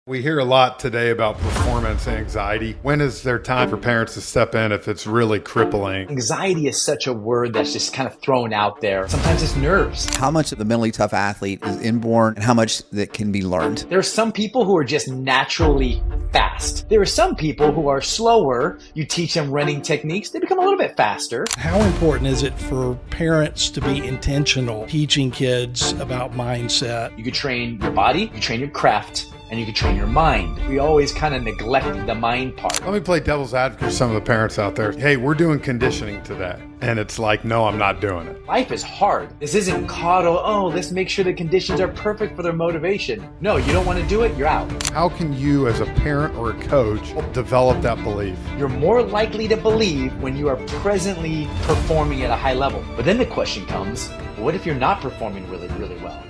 We hear a lot today about performance anxiety. When is there time for parents to step in if it's really crippling? Anxiety is such a word that's just kind of thrown out there. Sometimes it's nerves. How much of the mentally tough athlete is inborn and how much that can be learned? There are some people who are just naturally fast. There are some people who are slower. You teach them running techniques, they become a little bit faster. How important is it for parents to be intentional teaching kids about mindset? You could train your body, you can train your craft, and you can train your mind. We always kind of neglect the mind part. Let me play devil's advocate for some of the parents out there. Hey, we're doing conditioning today. And it's like, no, I'm not doing it. Life is hard. This isn't coddle, oh, let's make sure the conditions are perfect for their motivation. No, you don't want to do it, you're out. How can you as a parent or a coach develop that belief? You're more likely to believe when you are presently performing at a high level. But then the question comes, what if you're not performing really, really well?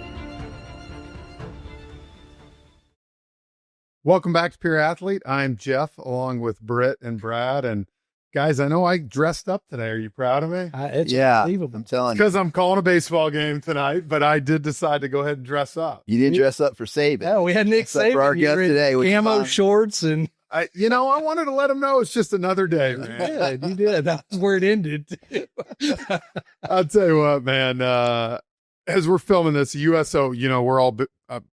Welcome back to Pure Athlete. I'm Jeff, along with Britt and Brad. And guys, I know I dressed up today. Are you proud of me? It's Yeah, unbelievable. I'm telling you. Because I'm calling a baseball game tonight, but I did decide to go ahead and dress up. You didn't dress up for Saban. Yeah, we had Nick Except for Saban our guest here in today, which is camo fine. shorts, and I wanted to let him know it's just another day, man. you did. That's where it ended. I'll tell you what, man, as we're filming this, USO, we're all,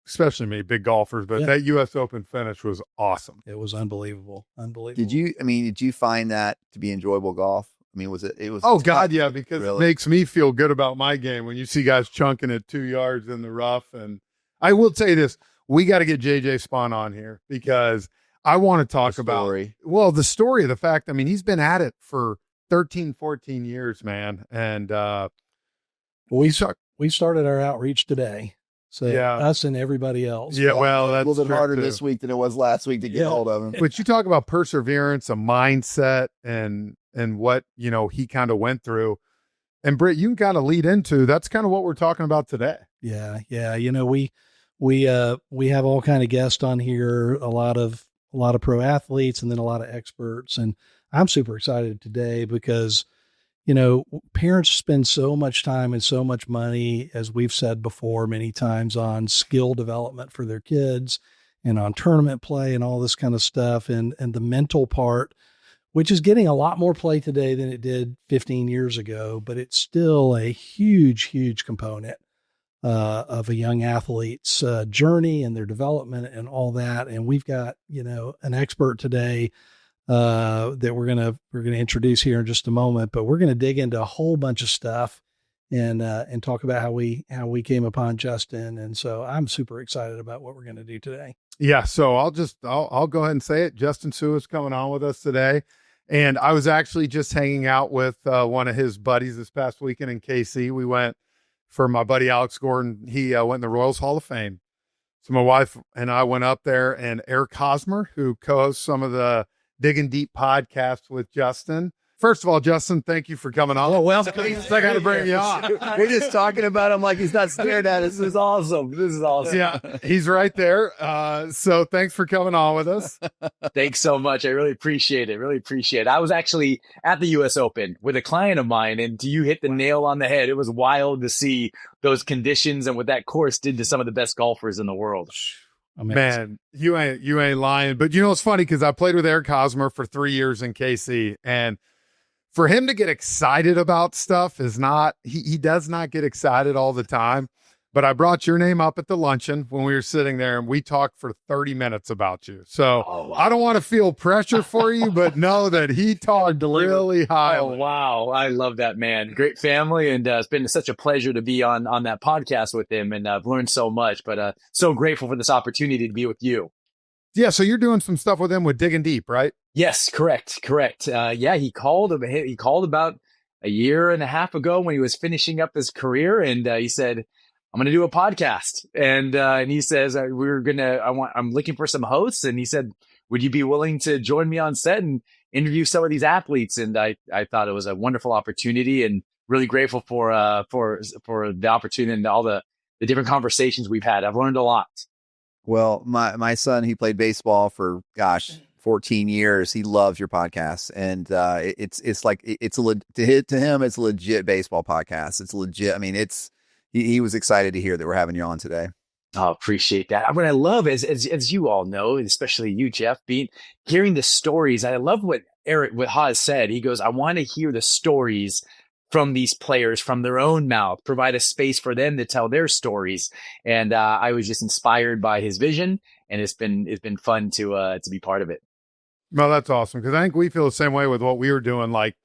especially me, big golfers, but that US Open finish was awesome. It was unbelievable. Unbelievable. Did you find that to be enjoyable golf? I mean, was it was Oh tough, God, yeah, because really? it makes me feel good about my game when you see guys chunking it 2 yards in the rough. And I will tell you this, we got to get JJ Spahn on here because I want to talk about, the story of the fact, he's been at it for 13, 14 years, man. And we started our outreach today. So Yeah. us and everybody else. yeah, well, a that's little bit true, harder too. this week than it was last week to get Yeah. hold of him. But you talk about perseverance, a mindset, and what he kind of went through. And Britt, you can kind of lead into that's kind of what we're talking about today. Yeah. We have all kind of guests on here, a lot of pro athletes, and then a lot of experts. And I'm super excited today because, parents spend so much time and so much money, as we've said before many times, on skill development for their kids and on tournament play and all this kind of stuff. And the mental part, which is getting a lot more play today than it did 15 years ago, but it's still a huge, huge component of a young athlete's journey and their development and all that. And we've got, an expert today that we're gonna introduce here in just a moment, but we're gonna dig into a whole bunch of stuff and talk about how we came upon Justin. And so I'm super excited about what we're gonna do today. Yeah, so I'll go ahead and say it. Justin Sue is coming on with us today. And I was actually just hanging out with one of his buddies this past weekend in KC. We went for my buddy Alex Gordon. He went in the Royals Hall of Fame. So my wife and I went up there, and Eric Hosmer, who co-hosts some of the Digging Deep podcasts with Justin. First of all, Justin, thank you for coming on. Oh, well, I got to bring you on. We're just talking about him like he's not staring at us. This is awesome. Yeah, he's right there. So thanks for coming on with us. Thanks so much. I really appreciate it. I was actually at the US Open with a client of mine, and you hit the nail on the head. It was wild to see those conditions and what that course did to some of the best golfers in the world. Amazing. Man, you ain't lying. But it's funny because I played with Eric Hosmer for 3 years in KC, and for him to get excited about stuff is not, he does not get excited all the time. But I brought your name up at the luncheon when we were sitting there, and we talked for 30 minutes about you. So Oh, wow. I don't want to feel pressure for you, but know that he talked really high. Oh, wow. I love that, man. Great family. And it's been such a pleasure to be on that podcast with him. And I've learned so much, but so grateful for this opportunity to be with you. Yeah, so you're doing some stuff with him with Digging Deep, right? Yes, correct. He called about a year and a half ago when he was finishing up his career. And he said, I'm going to do a podcast. And he says, I'm looking for some hosts. And he said, would you be willing to join me on set and interview some of these athletes? And I thought it was a wonderful opportunity, and really grateful for the opportunity and all the different conversations we've had. I've learned a lot. Well, my son, he played baseball for 14 years. He loves your podcast, and to him, it's a legit baseball podcast. It's legit. I mean, he was excited to hear that we're having you on today. Oh, appreciate that. What I love is, as you all know, especially you, Jeff, hearing the stories. I love what Haas said. He goes, I want to hear the stories from these players from their own mouth, provide a space for them to tell their stories. And I was just inspired by his vision, and it's been fun to be part of it. Well, that's awesome, because I think we feel the same way with what we were doing. Like,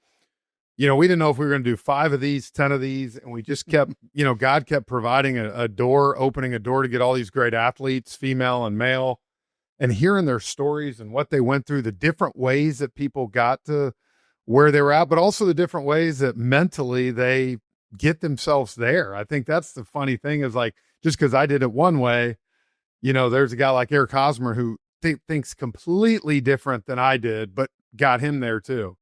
we didn't know if we were going to do 5 of these, 10 of these, and we just kept, God kept providing a door, opening a door to get all these great athletes, female and male, and hearing their stories and what they went through, the different ways that people got to where they were at, but also the different ways that mentally they get themselves there. I think that's the funny thing is, like, just because I did it one way, there's a guy like Eric Hosmer who thinks completely different than I did, but got him there too.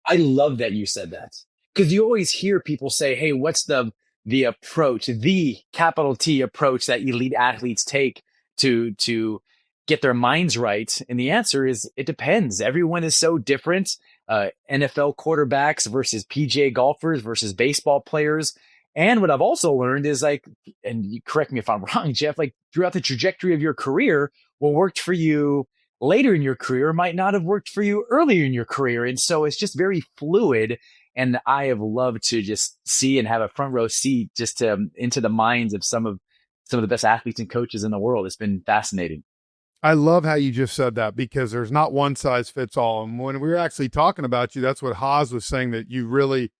I love that you said that, because you always hear people say, hey, what's the approach, the capital T approach that elite athletes take to get their minds right? And the answer is, it depends. Everyone is so different. NFL quarterbacks versus PGA golfers versus baseball players. And what I've also learned is, like, and you correct me if I'm wrong, Jeff, like, throughout the trajectory of your career, what worked for you later in your career might not have worked for you earlier in your career. And so it's just very fluid. And I have loved to just see and have a front row seat just into the minds of some of the best athletes and coaches in the world. It's been fascinating. I love how you just said that, because there's not one size fits all. And when we were actually talking about you, that's what Haas was saying, that you really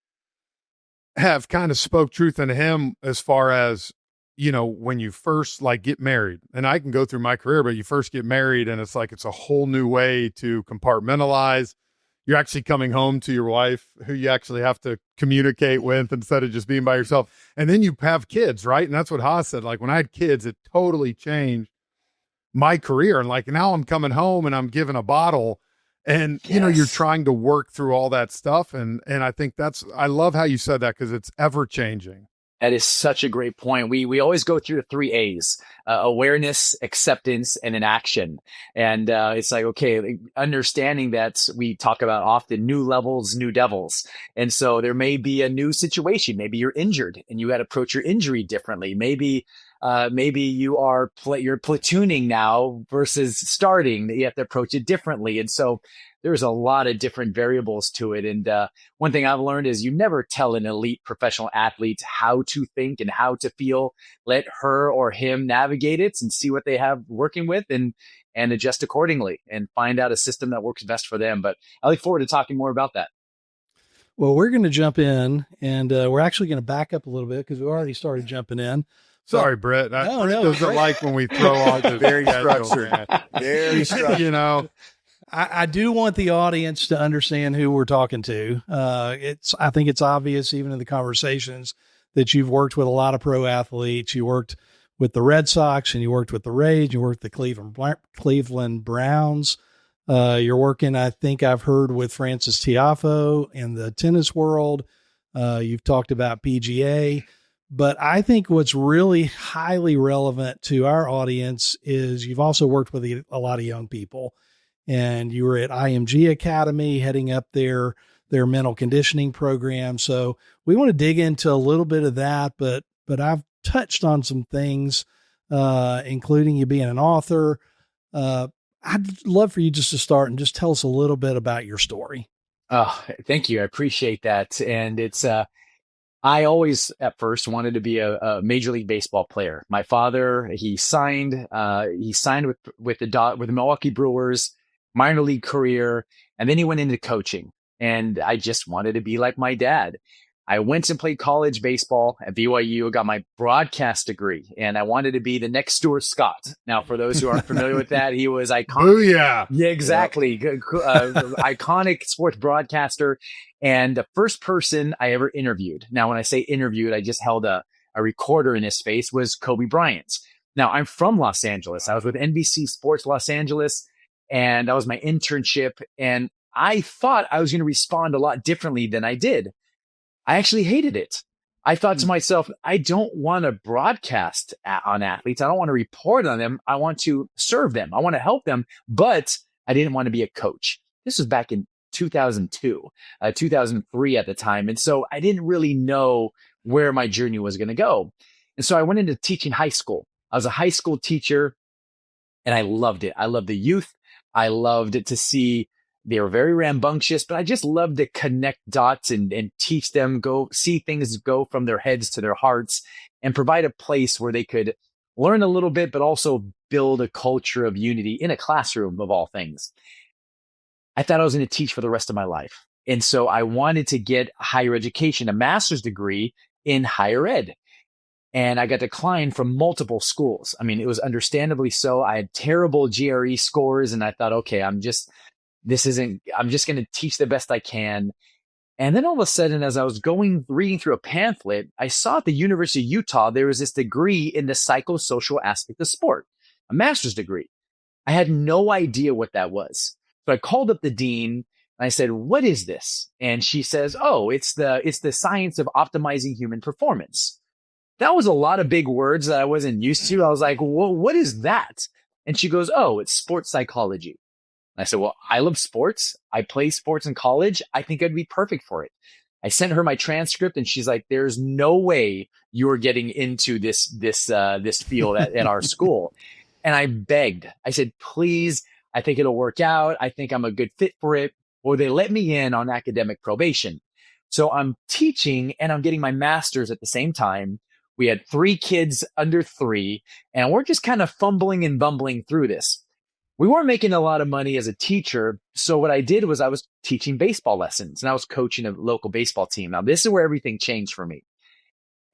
have kind of spoke truth into him as far as, when you first, like, get married. And I can go through my career, but you first get married and it's like, it's a whole new way to compartmentalize. You're actually coming home to your wife, who you actually have to communicate with instead of just being by yourself. And then you have kids, right? And that's what Haas said. Like, when I had kids, it totally changed my career. And, like, now I'm coming home and I'm given a bottle, and, Yes. you're trying to work through all that stuff. And I think I love how you said that, because it's ever changing. That is such a great point. We always go through the 3 A's: awareness, acceptance, and an action. And it's like, okay, understanding that we talk about often new levels, new devils. And so there may be a new situation. Maybe you're injured and you got to approach your injury differently. Maybe you're platooning now versus starting. You have to approach it differently. And so there's a lot of different variables to it. And one thing I've learned is, you never tell an elite professional athlete how to think and how to feel. Let her or him navigate it and see what they have working with, and adjust accordingly and find out a system that works best for them. But I look forward to talking more about that. Well, we're going to jump in, and we're actually going to back up a little bit because we already started jumping in. Sorry, Brett. No, doesn't like when we throw all this Very schedule, structured. man. Very structured. I do want the audience to understand who we're talking to. I think it's obvious, even in the conversations, that you've worked with a lot of pro athletes. You worked with the Red Sox, and you worked with the Rays. You worked with the Cleveland Browns. You're working, I think I've heard, with Francis Tiafoe in the tennis world. You've talked about PGA. But I think what's really highly relevant to our audience is you've also worked with a lot of young people. And you were at IMG Academy heading up their mental conditioning program. So we want to dig into a little bit of that, but I've touched on some things, including you being an author. I'd love for you just to start and just tell us a little bit about your story. Oh, thank you. I appreciate that. And it's, I always at first wanted to be a Major League Baseball player. My father, he signed with the Milwaukee Brewers, minor league career, and then he went into coaching. And I just wanted to be like my dad. I went and played college baseball at BYU, got my broadcast degree, and I wanted to be the next Stuart Scott. Now, for those who aren't familiar with that, he was iconic. Booyah. Yeah, exactly. Iconic sports broadcaster, and the first person I ever interviewed. Now, when I say interviewed, I just held a recorder in his face, was Kobe Bryant. Now, I'm from Los Angeles. I was with NBC Sports Los Angeles, and that was my internship. And I thought I was going to respond a lot differently than I did. I actually hated it. I thought to myself, I don't want to broadcast on athletes. I don't want to report on them. I want to serve them. I want to help them, but I didn't want to be a coach. This was back in 2002, 2003 at the time. And so I didn't really know where my journey was going to go. And so I went into teaching high school. I was a high school teacher and I loved it. I loved the youth. I loved it to see they were very rambunctious, but I just loved to connect dots and teach them, see things go from their heads to their hearts and provide a place where they could learn a little bit, but also build a culture of unity in a classroom of all things. I thought I was going to teach for the rest of my life. And so I wanted to get higher education, a master's degree in higher ed. And I got declined from multiple schools. I mean, it was understandably so. I had terrible GRE scores and I thought, okay, I'm just going to teach the best I can. And then all of a sudden, as I was reading through a pamphlet, I saw at the University of Utah, there was this degree in the psychosocial aspect of sport, a master's degree. I had no idea what that was. So I called up the dean and I said, what is this? And she says, oh, it's the science of optimizing human performance. That was a lot of big words that I wasn't used to. I was like, well, what is that? And she goes, oh, it's sports psychology. And I said, well, I love sports. I play sports in college. I think I'd be perfect for it. I sent her my transcript and she's like, there's no way you're getting into this field at our school. And I begged. I said, please, I think it'll work out. I think I'm a good fit for it. Or they let me in on academic probation. So I'm teaching and I'm getting my master's at the same time. We had 3 kids under 3 and we're just kind of fumbling and bumbling through this. We weren't making a lot of money as a teacher. So what I did was I was teaching baseball lessons and I was coaching a local baseball team. Now this is where everything changed for me.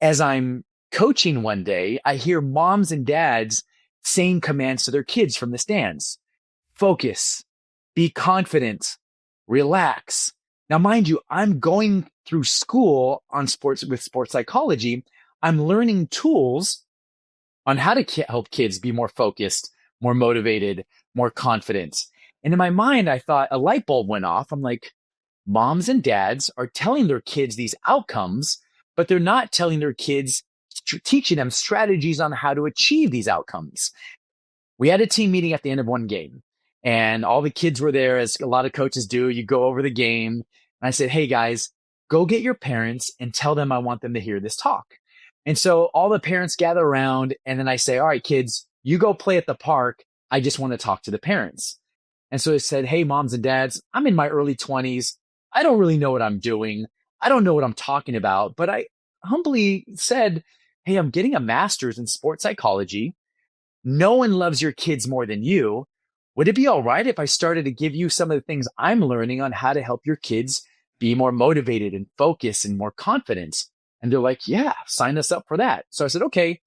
As I'm coaching one day, I hear moms and dads saying commands to their kids from the stands. Focus, be confident, relax. Now, mind you, I'm going through school on sports with sports psychology. I'm learning tools on how to help kids be more focused, more motivated, more confident. And in my mind, I thought a light bulb went off. I'm like, moms and dads are telling their kids these outcomes, but they're not telling their kids, teaching them strategies on how to achieve these outcomes. We had a team meeting at the end of one game and all the kids were there, as a lot of coaches do. You go over the game. And I said, hey guys, go get your parents and tell them I want them to hear this talk. And so all the parents gather around and then I say, all right, kids, you go play at the park. I just want to talk to the parents. And so I said, hey, moms and dads, I'm in my early 20s. I don't really know what I'm doing. I don't know what I'm talking about, but I humbly said, hey, I'm getting a master's in sports psychology. No one loves your kids more than you. Would it be all right if I started to give you some of the things I'm learning on how to help your kids be more motivated and focused and more confident? And they're like, yeah, sign us up for that. So I said, okay,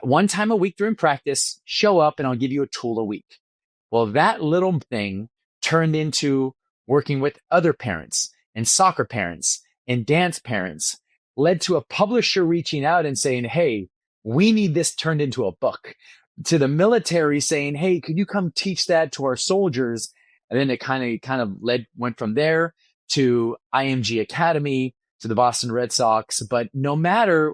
1 time a week during practice, show up and I'll give you a tool a week. Well, that little thing turned into working with other parents and soccer parents and dance parents, led to a publisher reaching out and saying, hey, we need this turned into a book. To the military saying, hey, could you come teach that to our soldiers? And then it kind of went from there to IMG Academy, to the Boston Red Sox. But no matter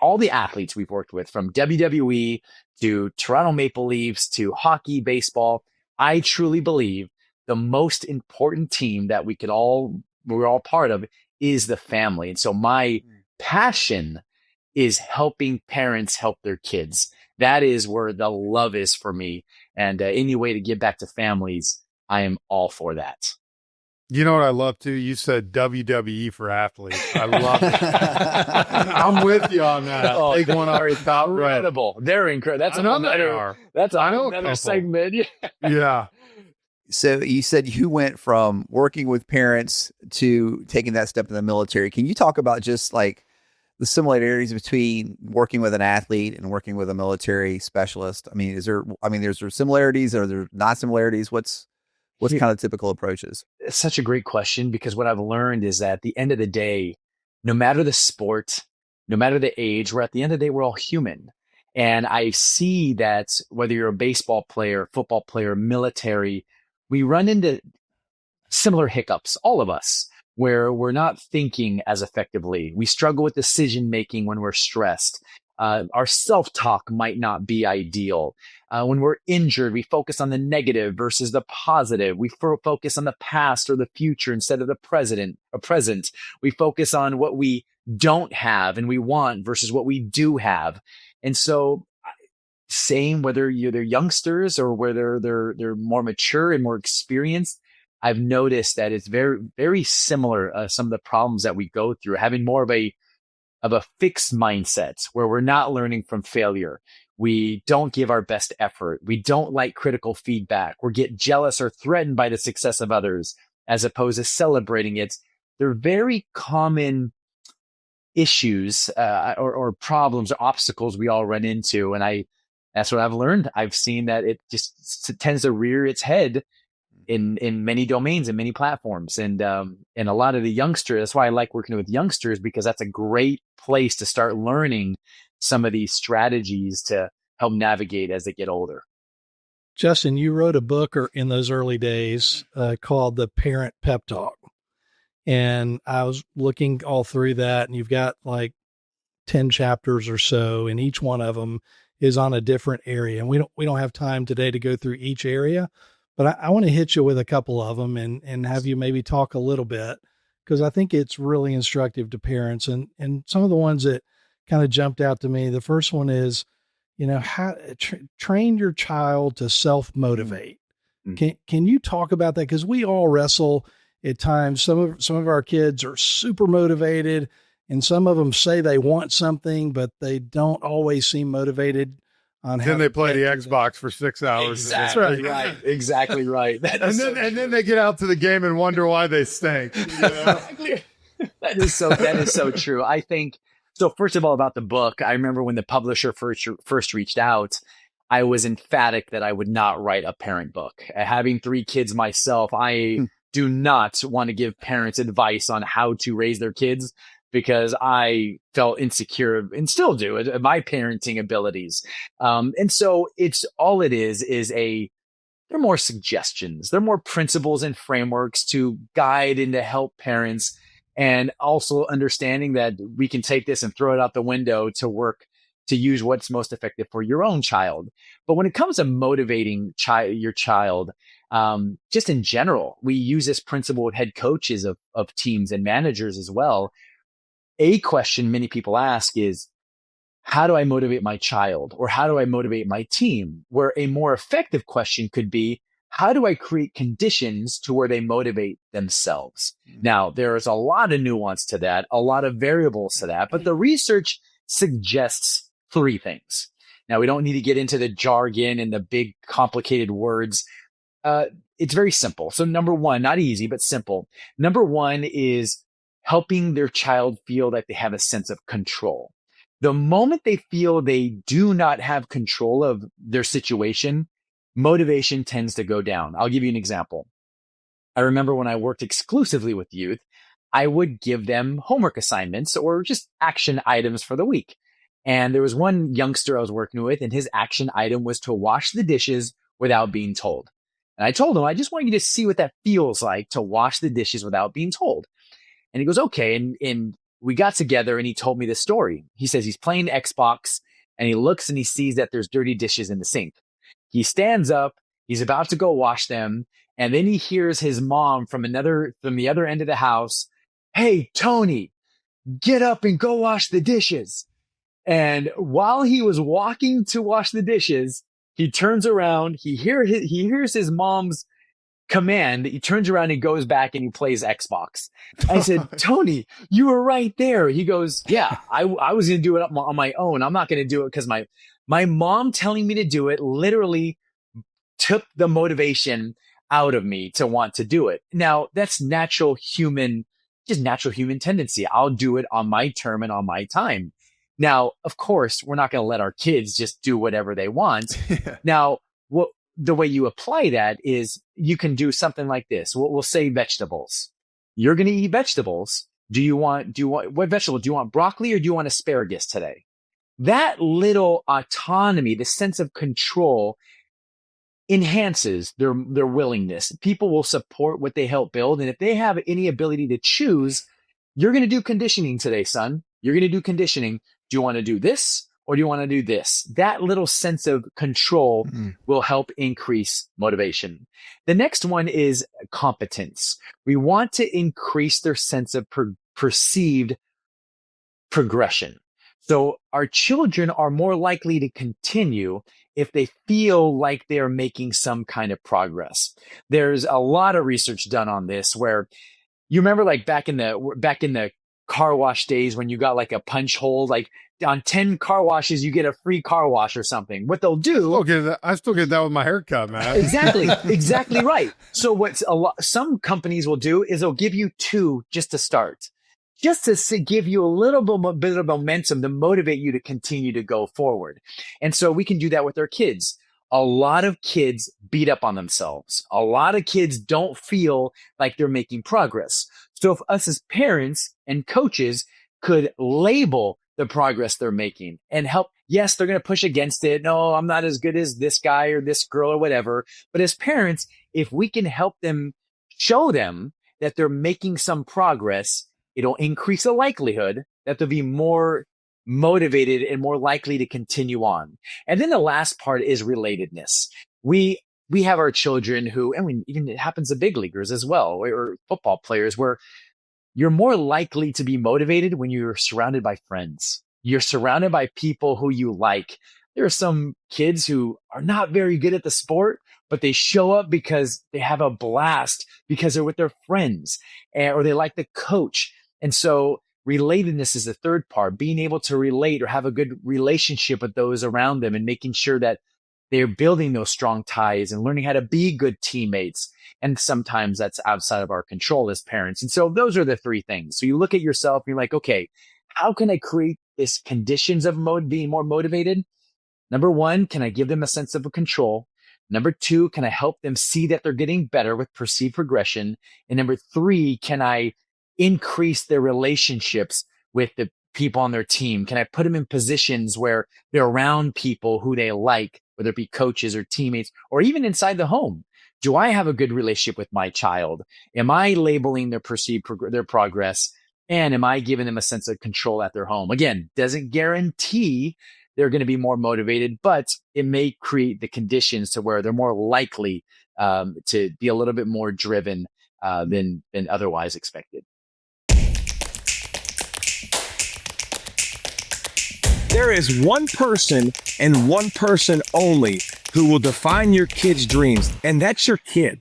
all the athletes we've worked with, from WWE to Toronto Maple Leafs to hockey, baseball, I truly believe the most important team that we're all part of is the family. And so my passion is helping parents help their kids. That is where the love is for me. And any way to give back to families, I am all for that. You know what I love too? You said WWE for athletes. I love it. I'm with you on that. Oh, Take one off the top right. Incredible. They're incredible. That's another segment. Yeah. So you said you went from working with parents to taking that step in the military. Can you talk about just like the similarities between working with an athlete and working with a military specialist? I mean, is there similarities? Are there not similarities? What's kind of typical approaches? It's such a great question, because what I've learned is that at the end of the day, no matter the sport, no matter the age, at the end of the day, we're all human. And I see that whether you're a baseball player, football player, military, we run into similar hiccups, all of us, where we're not thinking as effectively. We struggle with decision making when we're stressed. Our self-talk might not be ideal. When we're injured, we focus on the negative versus the positive. We focus on the past or the future instead of the present. We focus on what we don't have and we want versus what we do have. And so same whether they're youngsters or whether they're more mature and more experienced. I've noticed that it's very, very similar. Some of the problems that we go through, having more of a fixed mindset where we're not learning from failure. We don't give our best effort. We don't like critical feedback. We get jealous or threatened by the success of others as opposed to celebrating it. They're very common issues or problems or obstacles we all run into. And that's what I've learned. I've seen that it just tends to rear its head in many domains and many platforms. And a lot of the youngsters, that's why I like working with youngsters, because that's a great place to start learning some of these strategies to help navigate as they get older. Justin, you wrote a book in those early days called The Parent Pep Talk. And I was looking all through that, and you've got like 10 chapters or so, and each one of them is on a different area. And we don't have time today to go through each area, but I want to hit you with a couple of them and have you maybe talk a little bit, because I think it's really instructive to parents. And some of the ones that kind of jumped out to me, the first one is, how train your child to self-motivate. Mm-hmm. Can you talk about that? Because we all wrestle at times. Some of our kids are super motivated, and some of them say they want something, but they don't always seem motivated on how. Then they play the Xbox for 6 hours. Exactly right. Exactly right. And then they get out to the game and wonder why they stink. Exactly. That is so true. I think so. First of all, about the book, I remember when the publisher first reached out, I was emphatic that I would not write a parent book. Having 3 kids myself, I do not want to give parents advice on how to raise their kids, because I felt insecure and still do at my parenting abilities. And so they're more suggestions. They're more principles and frameworks to guide and to help parents, and also understanding that we can take this and throw it out the window to use what's most effective for your own child. But when it comes to motivating your child, just in general, we use this principle with head coaches of teams and managers as well. A question many people ask is, how do I motivate my child? Or how do I motivate my team? Where a more effective question could be, how do I create conditions to where they motivate themselves? Now, there is a lot of nuance to that, a lot of variables to that, but the research suggests 3 things. Now, we don't need to get into the jargon and the big complicated words. It's very simple. So number 1, not easy, but simple. Number 1 is helping their child feel that they have a sense of control. The moment they feel they do not have control of their situation, motivation tends to go down. I'll give you an example. I remember when I worked exclusively with youth, I would give them homework assignments or just action items for the week. And there was one youngster I was working with, and his action item was to wash the dishes without being told. And I told him, I just want you to see what that feels like to wash the dishes without being told. And he goes, okay. And we got together and he told me this story. He says he's playing Xbox and he looks and he sees that there's dirty dishes in the sink. He stands up, he's about to go wash them. And then he hears his mom from the other end of the house, "Hey, Tony, get up and go wash the dishes." And while he was walking to wash the dishes, he turns around, he hears his mom's command. He turns around and goes back and he plays Xbox. I said, "Tony, you were right there." He goes, "Yeah, I was going to do it on my own. I'm not going to do it because my mom telling me to do it literally took the motivation out of me to want to do it." Now, that's natural human tendency. I'll do it on my term and on my time. Now, of course, we're not going to let our kids just do whatever they want. Now, the way you apply that is you can do something like this. We'll say vegetables. You're going to eat vegetables. What vegetable? Do you want broccoli or do you want asparagus today? That little autonomy, the sense of control, enhances their willingness. People will support what they help build. And if they have any ability to choose, you're going to do conditioning today, son. You're going to do conditioning. Do you want to do this or do you want to do this? That little sense of control will help increase motivation. The next one is competence. We want to increase their sense of perceived progression. So our children are more likely to continue if they feel like they're making some kind of progress. There's a lot of research done on this where you remember like back in the car wash days when you got like a punch hole, like on 10 car washes, you get a free car wash or something. What they'll do. I still get that with my haircut, man. Exactly right. So some companies will do is they'll give you 2 just to start, just to give you a little bit of momentum to motivate you to continue to go forward. And so we can do that with our kids. A lot of kids beat up on themselves. A lot of kids don't feel like they're making progress. So if us as parents and coaches could label the progress they're making and help, yes, they're going to push against it. No, I'm not as good as this guy or this girl or whatever. But as parents, if we can help them, show them that they're making some progress, it'll increase the likelihood that they'll be more motivated and more likely to continue on. And then the last part is relatedness. We have our children who, I mean, even it happens to big leaguers as well, or football players, where you're more likely to be motivated when you're surrounded by friends. You're surrounded by people who you like. There are some kids who are not very good at the sport, but they show up because they have a blast because they're with their friends or they like the coach. And so relatedness is the third part, being able to relate or have a good relationship with those around them and making sure that they're building those strong ties and learning how to be good teammates. And sometimes that's outside of our control as parents. And so those are the 3 things. So you look at yourself and you're like, okay, how can I create this conditions of being more motivated? Number 1, can I give them a sense of control? Number 2, can I help them see that they're getting better with perceived progression? And number 3, can I increase their relationships with the people on their team? Can I put them in positions where they're around people who they like, whether it be coaches or teammates, or even inside the home? Do I have a good relationship with my child? Am I labeling their their progress? And am I giving them a sense of control at their home? Again, doesn't guarantee they're going to be more motivated, but it may create the conditions to where they're more likely to be a little bit more driven than otherwise expected. There is one person and one person only who will define your kid's dreams, and that's your kid.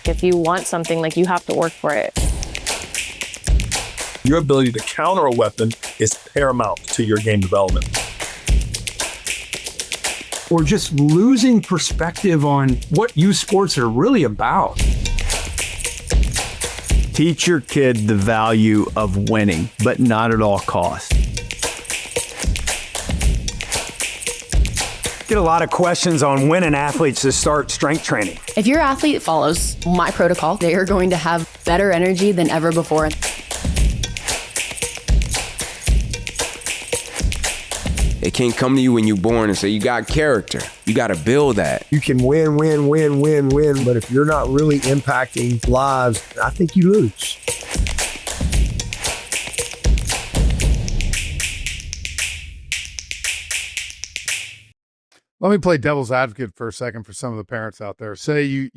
If you want something, like, you have to work for it. Your ability to counter a weapon is paramount to your game development. Or just losing perspective on what youth sports are really about. Teach your kid the value of winning, but not at all costs. Get a lot of questions on when an athlete should start strength training. If your athlete follows my protocol, they are going to have better energy than ever before. They can't come to you when you're born and say, you got character. You got to build that. You can win, but if you're not really impacting lives, I think you lose. Let me play devil's advocate for a second for some of the parents out there. Say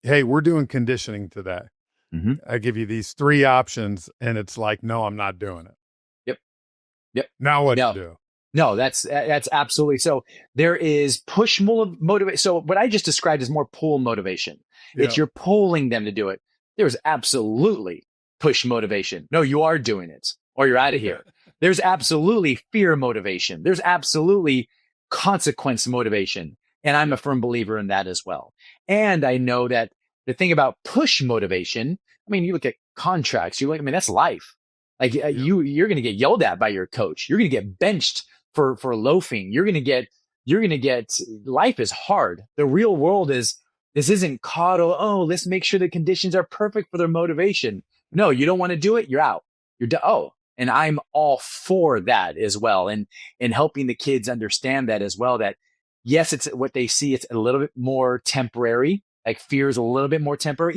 hey, we're doing conditioning today. Mm-hmm. I give you these 3 options, and it's like, no, I'm not doing it. Yep. Now what do you do? No, that's absolutely. So there is push motivation. So what I just described is more pull motivation. Yeah. It's you're pulling them to do it. There's absolutely push motivation. No, you are doing it or you're out of here. There's absolutely fear motivation. There's absolutely consequence motivation. And I'm a firm believer in that as well. And I know that the thing about push motivation, I mean, you look at contracts, that's life. Like you're going to get yelled at by your coach. You're going to get benched for loafing. You're going to get, life is hard. The real world is, this isn't coddle. Oh, let's make sure the conditions are perfect for their motivation. No, you don't want to do it. You're out. And I'm all for that as well. And helping the kids understand that as well, that yes, it's what they see. It's a little bit more temporary. Like fear is a little bit more temporary.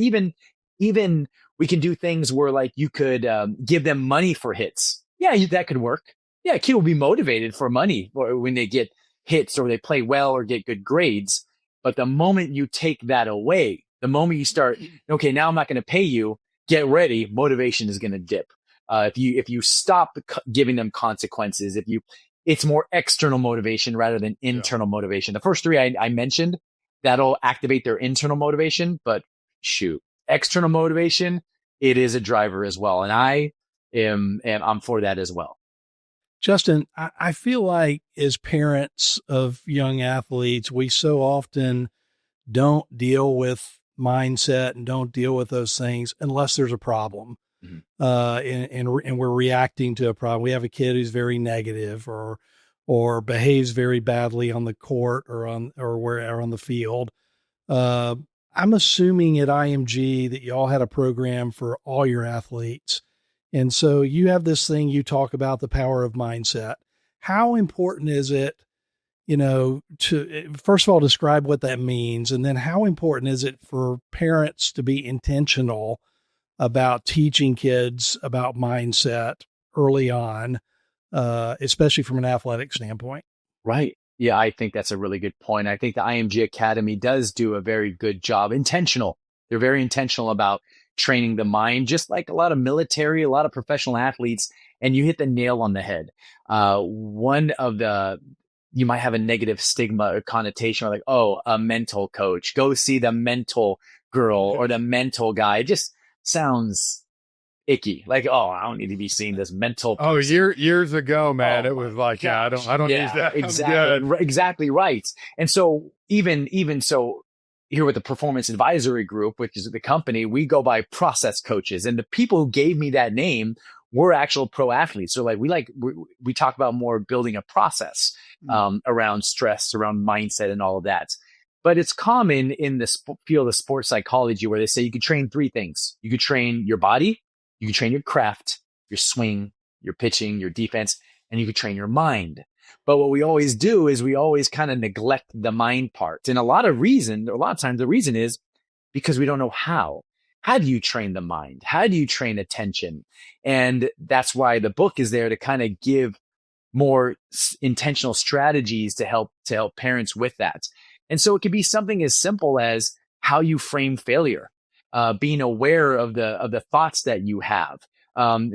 Even we can do things where like you could give them money for hits. Yeah, that could work. Yeah, a kid will be motivated for money when they get hits or they play well or get good grades. But the moment you take that away, the moment you start, okay, now I'm not going to pay you, get ready, motivation is going to dip. If you stop giving them consequences, it's more external motivation rather than internal motivation. The first three I mentioned, that'll activate their internal motivation, but shoot, external motivation, it is a driver as well. And I'm for that as well. Justin, I feel like as parents of young athletes, we so often don't deal with mindset and don't deal with those things unless there's a problem. And we're reacting to a problem. We have a kid who's very negative or behaves very badly on the court or on the field. I'm assuming at IMG that y'all had a program for all your athletes. And so you have this thing, you talk about the power of mindset. How important is it, to first of all, describe what that means. And then how important is it for parents to be intentional about teaching kids about mindset early on, especially from an athletic standpoint? Right. Yeah, I think that's a really good point. I think the IMG Academy does do a very good job. Intentional. They're very intentional about training the mind, just like a lot of military, a lot of professional athletes. And you hit the nail on the head. You might have a negative stigma or connotation, or like, oh, a mental coach. Go see the mental girl or the mental guy. It just sounds icky. Like, oh, I don't need to be seeing this mental person. Years ago, man, it was like, I don't need that. Exactly right. And so even so, here with the Performance Advisory Group, which is the company, we go by process coaches, and the people who gave me that name were actual pro athletes. So we talk about more building a process around stress, around mindset, and all of that. But it's common in the field of sports psychology where they say you could train three things. You could train your body, you could train your craft, your swing, your pitching, your defense, and you could train your mind. But what we always do is we always kind of neglect the mind part. And a lot of times the reason is because we don't know how. How do you train the mind? How do you train attention? And that's why the book is there to kind of give more intentional strategies to help parents with that. And so it could be something as simple as how you frame failure, being aware of the thoughts that you have,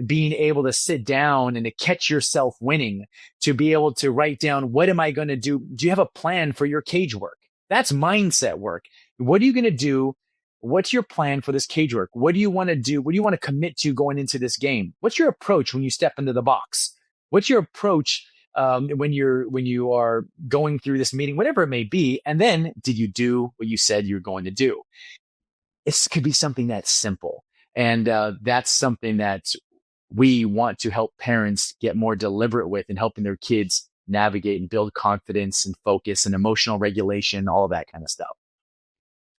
being able to sit down and to catch yourself winning, to be able to write down, what am I going to do? Do you have a plan for your cage work? That's mindset work. What are you going to do? What's your plan for this cage work? What do you want to do? What do you want to commit to going into this game? What's your approach when you step into the box? What's your approach when you are going through this meeting, whatever it may be? And then, did you do what you said you're going to do? It could be something that's simple. And that's something that we want to help parents get more deliberate with in helping their kids navigate and build confidence and focus and emotional regulation, all of that kind of stuff.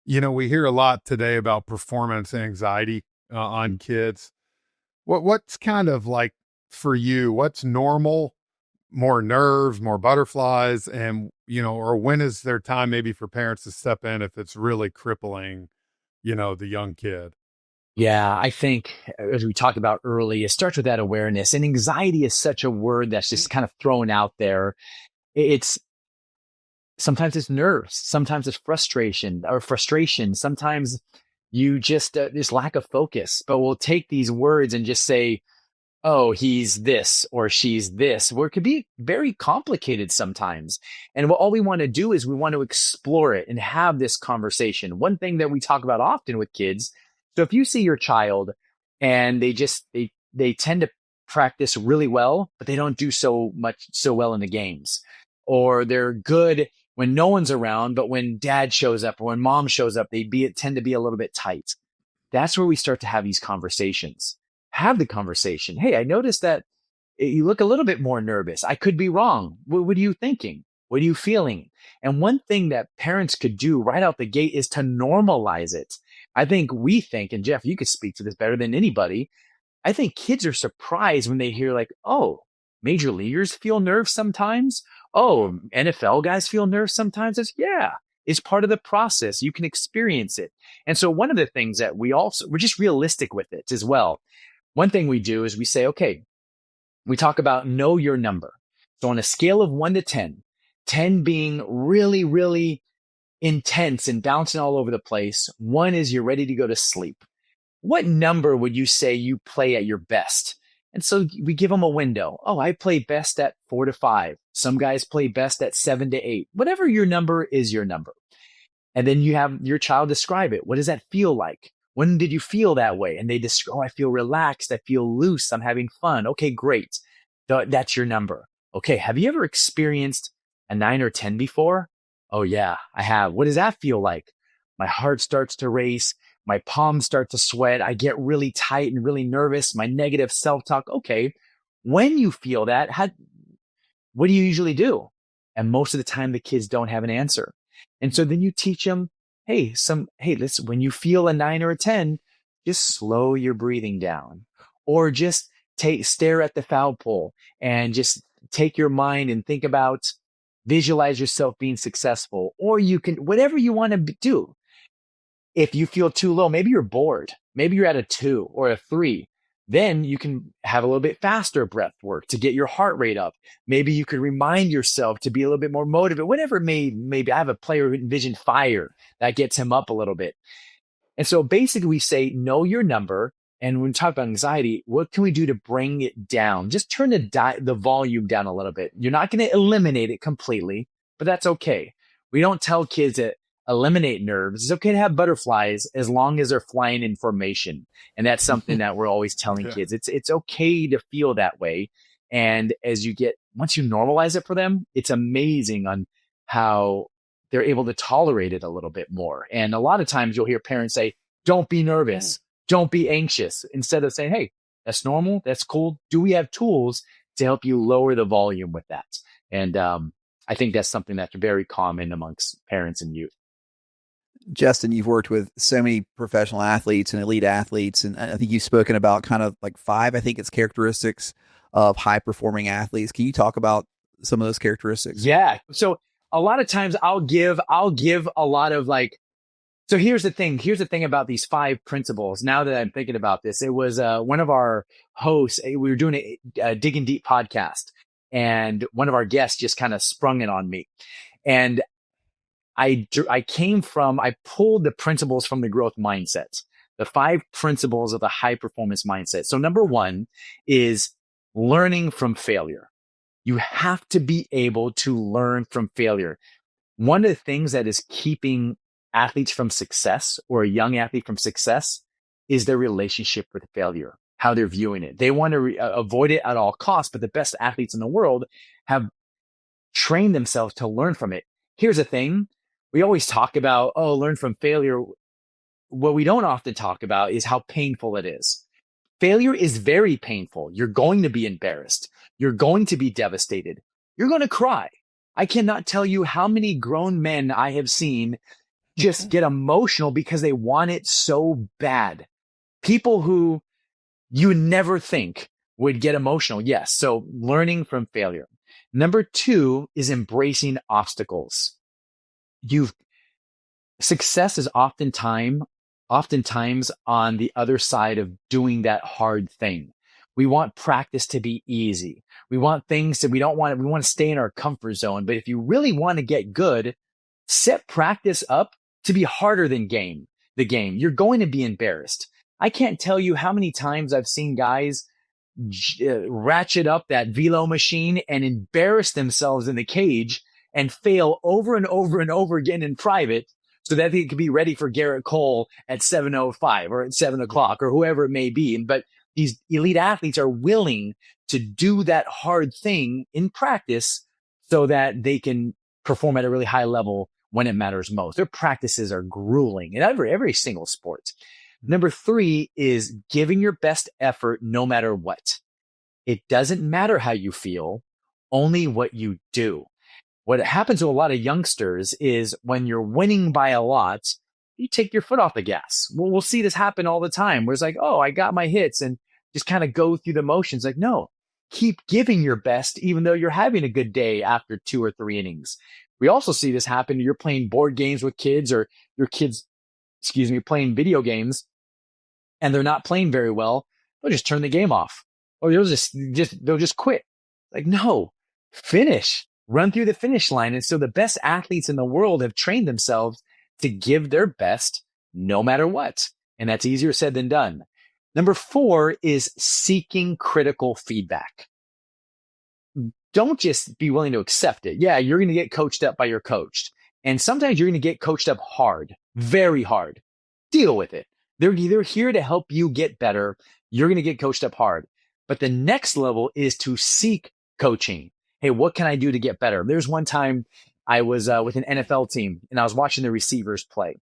We hear a lot today about performance anxiety on kids. What's kind of like for you, what's normal, more nerves, more butterflies, and, or when is there time maybe for parents to step in if it's really crippling, the young kid? Yeah, I think as we talked about early, it starts with that awareness. And anxiety is such a word that's just kind of thrown out there. Sometimes it's nerves, sometimes it's frustration. Sometimes you just this lack of focus. But we'll take these words and just say, oh, he's this or she's this, where it could be very complicated sometimes. And all we want to do is we want to explore it and have this conversation. One thing that we talk about often with kids, so if you see your child and they tend to practice really well, but they don't do so well in the games, or they're good when no one's around, but when dad shows up or when mom shows up, they tend to be a little bit tight. That's where we start to have these conversations. Have the conversation. Hey, I noticed that you look a little bit more nervous. I could be wrong. What are you thinking? What are you feeling? And one thing that parents could do right out the gate is to normalize it. I think and Jeff, you could speak to this better than anybody. I think kids are surprised when they hear like, oh, major leaguers feel nerves sometimes. Oh, NFL guys feel nerves sometimes. It's part of the process. You can experience it. And so one of the things that we're just realistic with it as well. One thing we do is we say, okay, we talk about know your number. So on a scale of 1 to 10, 10 being really, really intense and bouncing all over the place. One is you're ready to go to sleep. What number would you say you play at your best? And so we give them a window. Oh, I play best at 4 to 5. Some guys play best at 7 to 8. Whatever your number is your number. And then you have your child describe it. What does that feel like? When did you feel that way? And they describe, oh, I feel relaxed. I feel loose. I'm having fun. Okay, great. That's your number. Okay, have you ever experienced a 9 or 10 before? Oh yeah, I have. What does that feel like? My heart starts to race. My palms start to sweat. I get really tight and really nervous. My negative self-talk. Okay, when you feel that, what do you usually do? And most of the time, the kids don't have an answer. And so then you teach them, hey, listen, when you feel a 9 or a 10, just slow your breathing down, or just stare at the foul pole and just take your mind and think about, visualize yourself being successful, or you can, whatever you want to do. If you feel too low, maybe you're bored, maybe you're at a 2 or a 3, then you can have a little bit faster breath work to get your heart rate up. Maybe you could remind yourself to be a little bit more motivated, whatever it may be. I have a player who envisioned fire that gets him up a little bit. And so basically we say, know your number. And when we talk about anxiety, what can we do to bring it down? Just turn the volume down a little bit. You're not going to eliminate it completely, but that's okay. We don't tell kids to eliminate nerves. It's okay to have butterflies as long as they're flying in formation. And that's something that we're always telling kids. It's okay to feel that way. And once you normalize it for them, it's amazing on how they're able to tolerate it a little bit more. And a lot of times you'll hear parents say, don't be nervous. Don't be anxious, instead of saying, hey, that's normal. That's cool. Do we have tools to help you lower the volume with that? And I think that's something that's very common amongst parents and youth. Justin, you've worked with so many professional athletes and elite athletes, and I think you've spoken about kind of like 5, I think it's characteristics of high performing athletes. Can you talk about some of those characteristics? Yeah. So a lot of times I'll give a lot of like, so here's the thing about these 5 principles. Now that I'm thinking about this, it was one of our hosts, we were doing a Digging Deep podcast, and one of our guests just kind of sprung it on me. And I pulled the principles from the growth mindset, the 5 principles of the high performance mindset. So number 1 is learning from failure. You have to be able to learn from failure. One of the things that is keeping athletes from success, or a young athlete from success, is their relationship with failure, how they're viewing it. They want to avoid it at all costs, but the best athletes in the world have trained themselves to learn from it. Here's the thing. We always talk about, learn from failure. What we don't often talk about is how painful it is. Failure is very painful. You're going to be embarrassed. You're going to be devastated. You're going to cry. I cannot tell you how many grown men I have seen just get emotional because they want it so bad. People who you would never think would get emotional. Yes. So learning from failure. Number 2 is embracing obstacles. Success is oftentimes on the other side of doing that hard thing. We want practice to be easy. We want things that we want to stay in our comfort zone. But if you really want to get good, set practice up to be harder than the game. You're going to be embarrassed. I can't tell you how many times I've seen guys ratchet up that velo machine and embarrass themselves in the cage and fail over and over and over again in private, so that they could be ready for Garrett Cole at 7:05 or at 7 o'clock or whoever it may be. But these elite athletes are willing to do that hard thing in practice so that they can perform at a really high level when it matters most. Their practices are grueling in every single sport. Number 3 is giving your best effort no matter what. It doesn't matter how you feel, only what you do. What happens to a lot of youngsters is when you're winning by a lot, you take your foot off the gas. Well, we'll see this happen all the time, where it's like, oh, I got my hits, and just kind of go through the motions. Like, no, keep giving your best, even though you're having a good day after 2 or 3 innings. We also see this happen. You're playing board games with kids, or your kids, playing video games, and they're not playing very well. They'll just turn the game off, or they'll just quit. Like, no, finish. run through the finish line. And so the best athletes in the world have trained themselves to give their best no matter what. And that's easier said than done. Number 4 is seeking critical feedback. Don't just be willing to accept it. Yeah, you're going to get coached up by your coach. And sometimes you're going to get coached up hard, very hard. Deal with it. They're here to help you get better. You're going to get coached up hard. But the next level is to seek coaching. Hey, what can I do to get better? There's one time I was with an NFL team and I was watching the receivers play.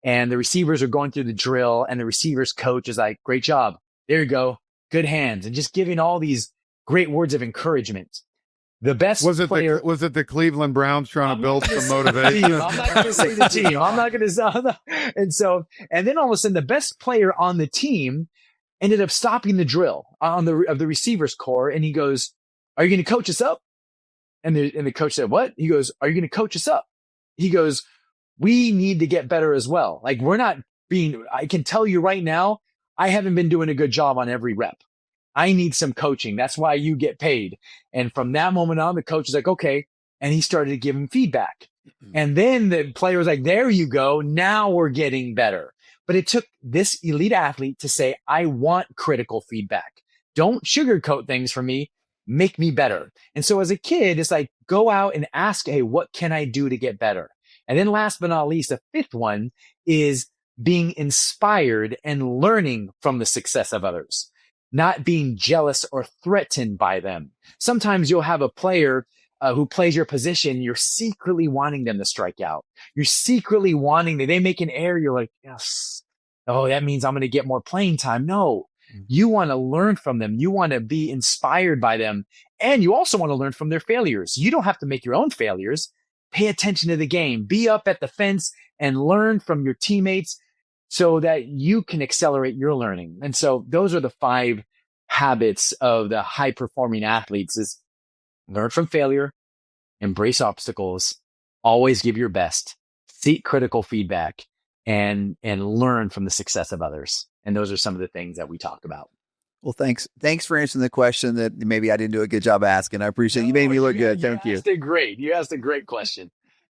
And the receivers are going through the drill and the receivers coach is like, great job. There you go. Good hands. And just giving all these great words of encouragement. The best player. Was it the Cleveland Browns trying to build some motivation? I'm not going to say the team. I'm not going to say. And then all of a sudden, the best player on the team ended up stopping the drill of the receivers core. And he goes, "Are you going to coach us up?" And the coach said, "What?" He goes, "Are you going to coach us up?" He goes, "We need to get better as well. Like I can tell you right now, I haven't been doing a good job on every rep. I need some coaching. That's why you get paid." And from that moment on, the coach is like, okay. And he started to give him feedback. And then the player was like, there you go. Now we're getting better. But it took this elite athlete to say, I want critical feedback. Don't sugarcoat things for me. Make me better. And so as a kid, it's like, go out and ask, hey, what can I do to get better? And then last but not least, the 5th one is being inspired and learning from the success of others, not being jealous or threatened by them. Sometimes you'll have a player who plays your position. You're secretly wanting them to strike out. You're secretly wanting they make an error. You're like, yes. Oh, that means I'm going to get more playing time. No, you want to learn from them. You want to be inspired by them. And you also want to learn from their failures. You don't have to make your own failures. Pay attention to the game. Be up at the fence and learn from your teammates so that you can accelerate your learning. And so those are the 5 habits of the high performing athletes: is learn from failure, embrace obstacles, always give your best, seek critical feedback, and learn from the success of others. And those are some of the things that we talk about. Well, thanks for answering the question that maybe I didn't do a good job asking. I appreciate it. You made me look good. Thank you. You asked a great question.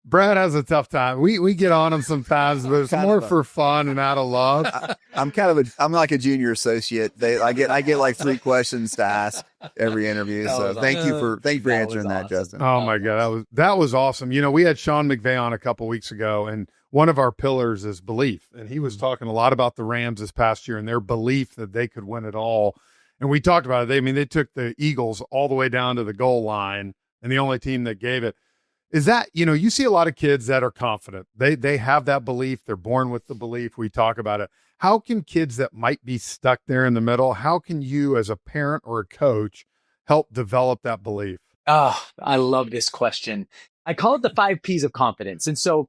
Brad has a tough time. We get on him sometimes, but it's more for fun and out of love. I'm like a junior associate. I get like 3 questions to ask every interview. So thank you for answering that, Justin. Oh my God, that was awesome. We had Sean McVay on a couple weeks ago, and one of our pillars is belief, and he was talking a lot about the Rams this past year and their belief that they could win it all. And we talked about it. They took the Eagles all the way down to the goal line, and the only team that gave it. Is that, you see a lot of kids that are confident. They have that belief. They're born with the belief. We talk about it. How can kids that might be stuck there in the middle, how can you as a parent or a coach help develop that belief? Oh, I love this question. I call it the 5 P's of confidence. And so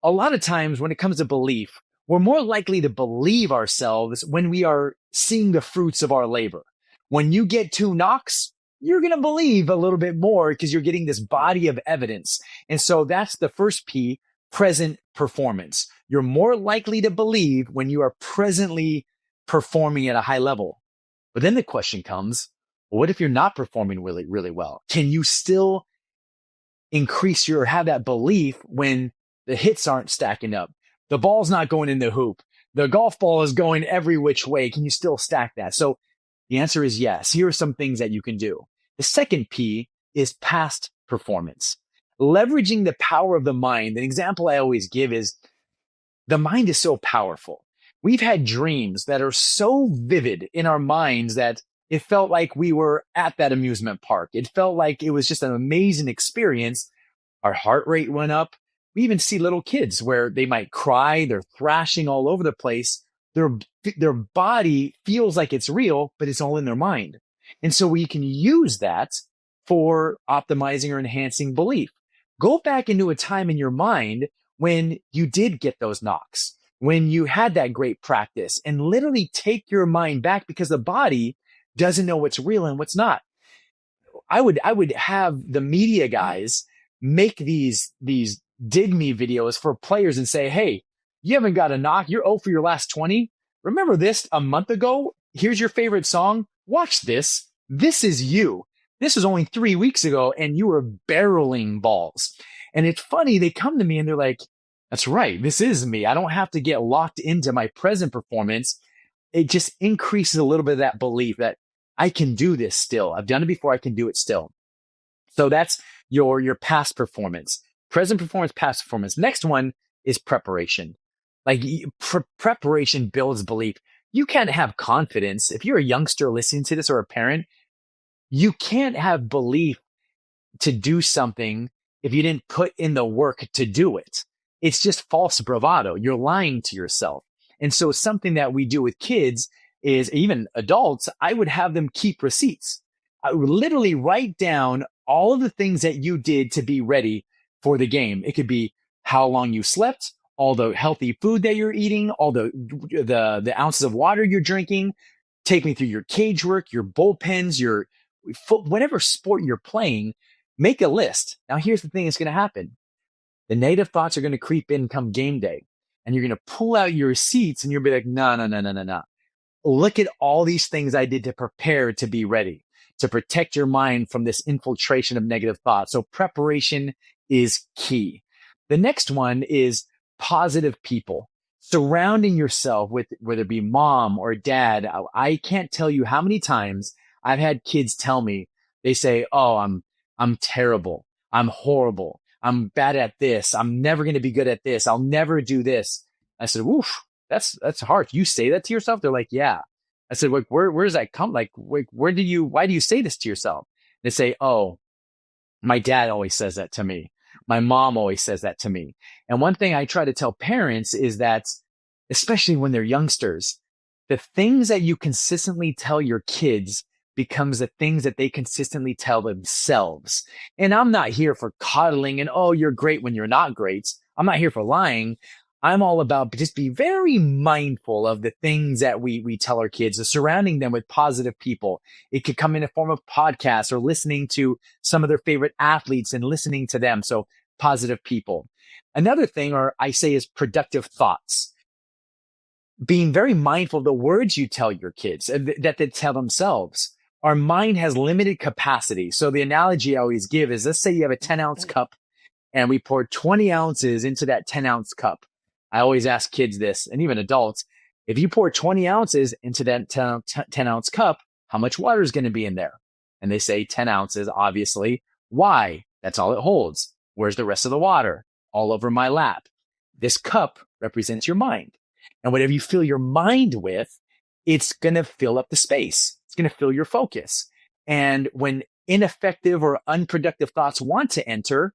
a lot of times when it comes to belief, we're more likely to believe ourselves when we are seeing the fruits of our labor. When you get 2 knocks, you're going to believe a little bit more because you're getting this body of evidence. And so that's the first P, present performance. You're more likely to believe when you are presently performing at a high level. But then the question comes, well, what if you're not performing really, really well? Can you still have that belief when the hits aren't stacking up? The ball's not going in the hoop. The golf ball is going every which way. Can you still stack that? So the answer is yes. Here are some things that you can do. The second P is past performance. Leveraging the power of the mind. An example I always give is the mind is so powerful. We've had dreams that are so vivid in our minds that it felt like we were at that amusement park. It felt like it was just an amazing experience. Our heart rate went up. We even see little kids where they might cry. They're thrashing all over the place. Their body feels like it's real, but it's all in their mind. And so we can use that for optimizing or enhancing belief. Go back into a time in your mind when you did get those knocks, when you had that great practice, and literally take your mind back because the body doesn't know what's real and what's not. I would have the media guys make these dig me videos for players and say, hey, you haven't got a knock. You're 0 for your last 20. Remember this a month ago? Here's your favorite song. Watch this. This is you. This was only 3 weeks ago and you were barreling balls. And it's funny. They come to me and they're like, that's right. This is me. I don't have to get locked into my present performance. It just increases a little bit of that belief that I can do this still. I've done it before. I can do it still. So that's your past performance, present performance, past performance. Next one is preparation. Like preparation builds belief. You can't have confidence. If you're a youngster listening to this or a parent, you can't have belief to do something if you didn't put in the work to do it. It's just false bravado. You're lying to yourself. And so something that we do with kids is, even adults, I would have them keep receipts. I would literally write down all of the things that you did to be ready for the game. It could be how long you slept, all the healthy food that you're eating, all the ounces of water you're drinking. Take me through your cage work, your bullpens, your whatever sport you're playing. Make a list. Now, here's the thing that's going to happen. The negative thoughts are going to creep in come game day, and you're going to pull out your receipts and you'll be like, no. Look at all these things I did to prepare to be ready, to protect your mind from this infiltration of negative thoughts. So preparation is key. The next one is positive people. Surrounding yourself with, whether it be mom or dad. I can't tell you how many times I've had kids tell me, they say, oh, I'm terrible. I'm horrible. I'm bad at this. I'm never going to be good at this. I'll never do this. I said, oof, that's hard. You say that to yourself? They're like, yeah. I said, like, where does that come? Like, why do you say this to yourself? They say, oh, my dad always says that to me. My mom always says that to me. And one thing I try to tell parents is that, especially when they're youngsters, the things that you consistently tell your kids becomes the things that they consistently tell themselves. And I'm not here for coddling and, oh, you're great when you're not great. I'm not here for lying. I'm all about just be very mindful of the things that we tell our kids, surrounding them with positive people. It could come in a form of podcasts or listening to some of their favorite athletes and listening to them. So positive people. Another thing, or I say, is productive thoughts. Being very mindful of the words you tell your kids, that they tell themselves. Our mind has limited capacity. So the analogy I always give is, let's say you have a 10-ounce cup and we pour 20 ounces into that 10-ounce cup. I always ask kids this, and even adults, if you pour 20 ounces into that 10-ounce cup, how much water is going to be in there? And they say 10 ounces, obviously. Why? That's all it holds. Where's the rest of the water? All over my lap. This cup represents your mind. And whatever you fill your mind with, it's going to fill up the space. It's going to fill your focus. And when ineffective or unproductive thoughts want to enter,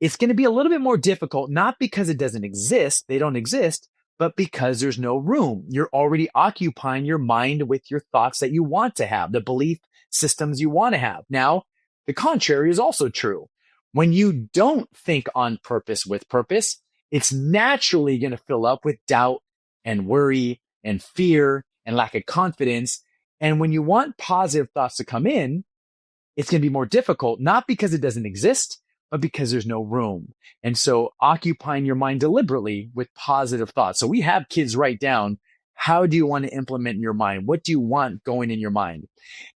it's going to be a little bit more difficult, not because it doesn't exist, they don't exist, but because there's no room. You're already occupying your mind with your thoughts that you want to have, the belief systems you want to have. Now, the contrary is also true. When you don't think on purpose with purpose, it's naturally going to fill up with doubt and worry and fear and lack of confidence. And when you want positive thoughts to come in, it's going to be more difficult, not because it doesn't exist, but because there's no room. And so occupying your mind deliberately with positive thoughts. So we have kids write down, how do you want to implement in your mind? What do you want going in your mind?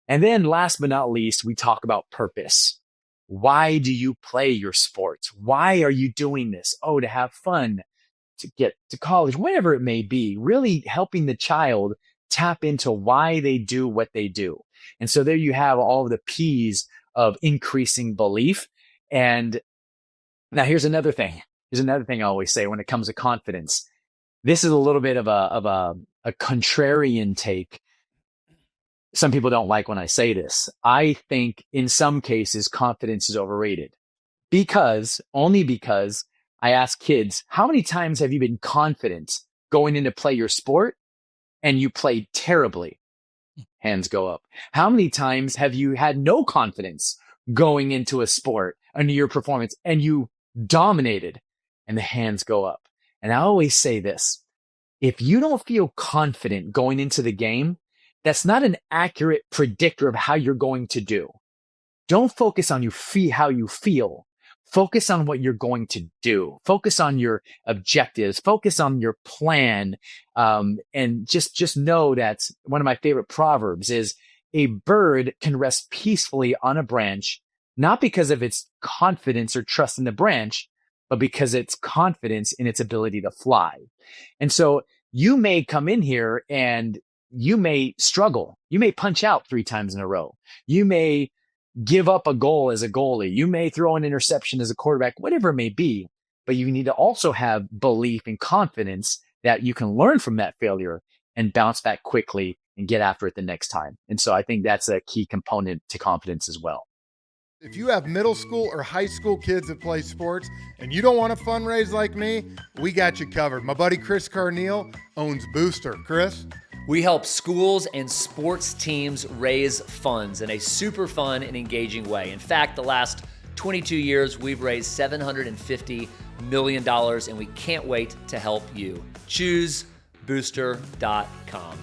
And then last but not least, we talk about purpose. Why do you play your sport? Why are you doing this? Oh, to have fun, to get to college, whatever it may be, really helping the child tap into why they do what they do. And so there you have all of the P's of increasing belief. And now here's another thing. I always say when it comes to confidence. This is a little bit of a contrarian take. Some people don't like when I say this. I think in some cases, confidence is overrated only because I ask kids, how many times have you been confident going in to play your sport and you played terribly? Hands go up. How many times have you had no confidence going into a sport under your performance and you dominated? And the hands go up. And I always say this, if you don't feel confident going into the game, that's not an accurate predictor of how you're going to do. Don't focus on how you feel. Focus on what you're going to do. Focus on your objectives. Focus on your plan. And just know that one of my favorite proverbs is, a bird can rest peacefully on a branch, not because of its confidence or trust in the branch, but because it's confidence in its ability to fly. And so you may come in here and you may struggle. You may punch out 3 times in a row. You may give up a goal as a goalie. You may throw an interception as a quarterback, whatever it may be. But you need to also have belief and confidence that you can learn from that failure and bounce back quickly and get after it the next time. And so I think that's a key component to confidence as well. If you have middle school or high school kids that play sports and you don't want to fundraise like me, we got you covered. My buddy Chris Carneal owns Booster. Chris? We help schools and sports teams raise funds in a super fun and engaging way. In fact, the last 22 years, we've raised $750 million, and we can't wait to help you. Choose booster.com.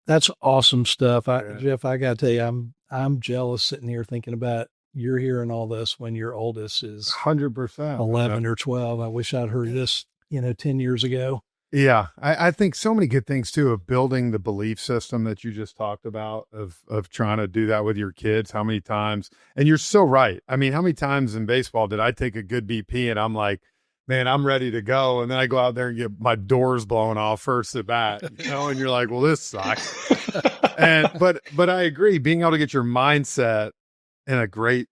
That's awesome stuff. Jeff, I got to tell you, I'm jealous sitting here thinking about you're hearing all this when your oldest is 100%, 11 or 12. I wish I'd heard this, 10 years ago. Yeah. I think so many good things too of building the belief system that you just talked about of trying to do that with your kids. How many times, and you're so right. I mean, how many times in baseball did I take a good BP and I'm like, man, I'm ready to go. And then I go out there and get my doors blown off first at bat, and you're like, well, this sucks. But I agree, being able to get your mindset in a great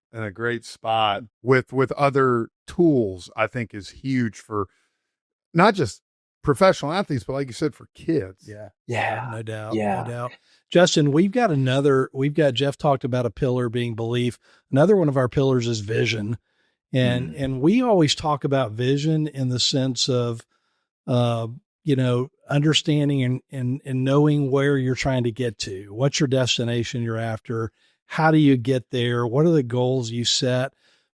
spot with other tools, I think is huge for not just professional athletes, but like you said, for kids. Yeah. No doubt. Justin, we've got Jeff talked about a pillar being belief. Another one of our pillars is vision. And we always talk about vision in the sense of, understanding and knowing where you're trying to get to. What's your destination you're after? How do you get there? What are the goals you set?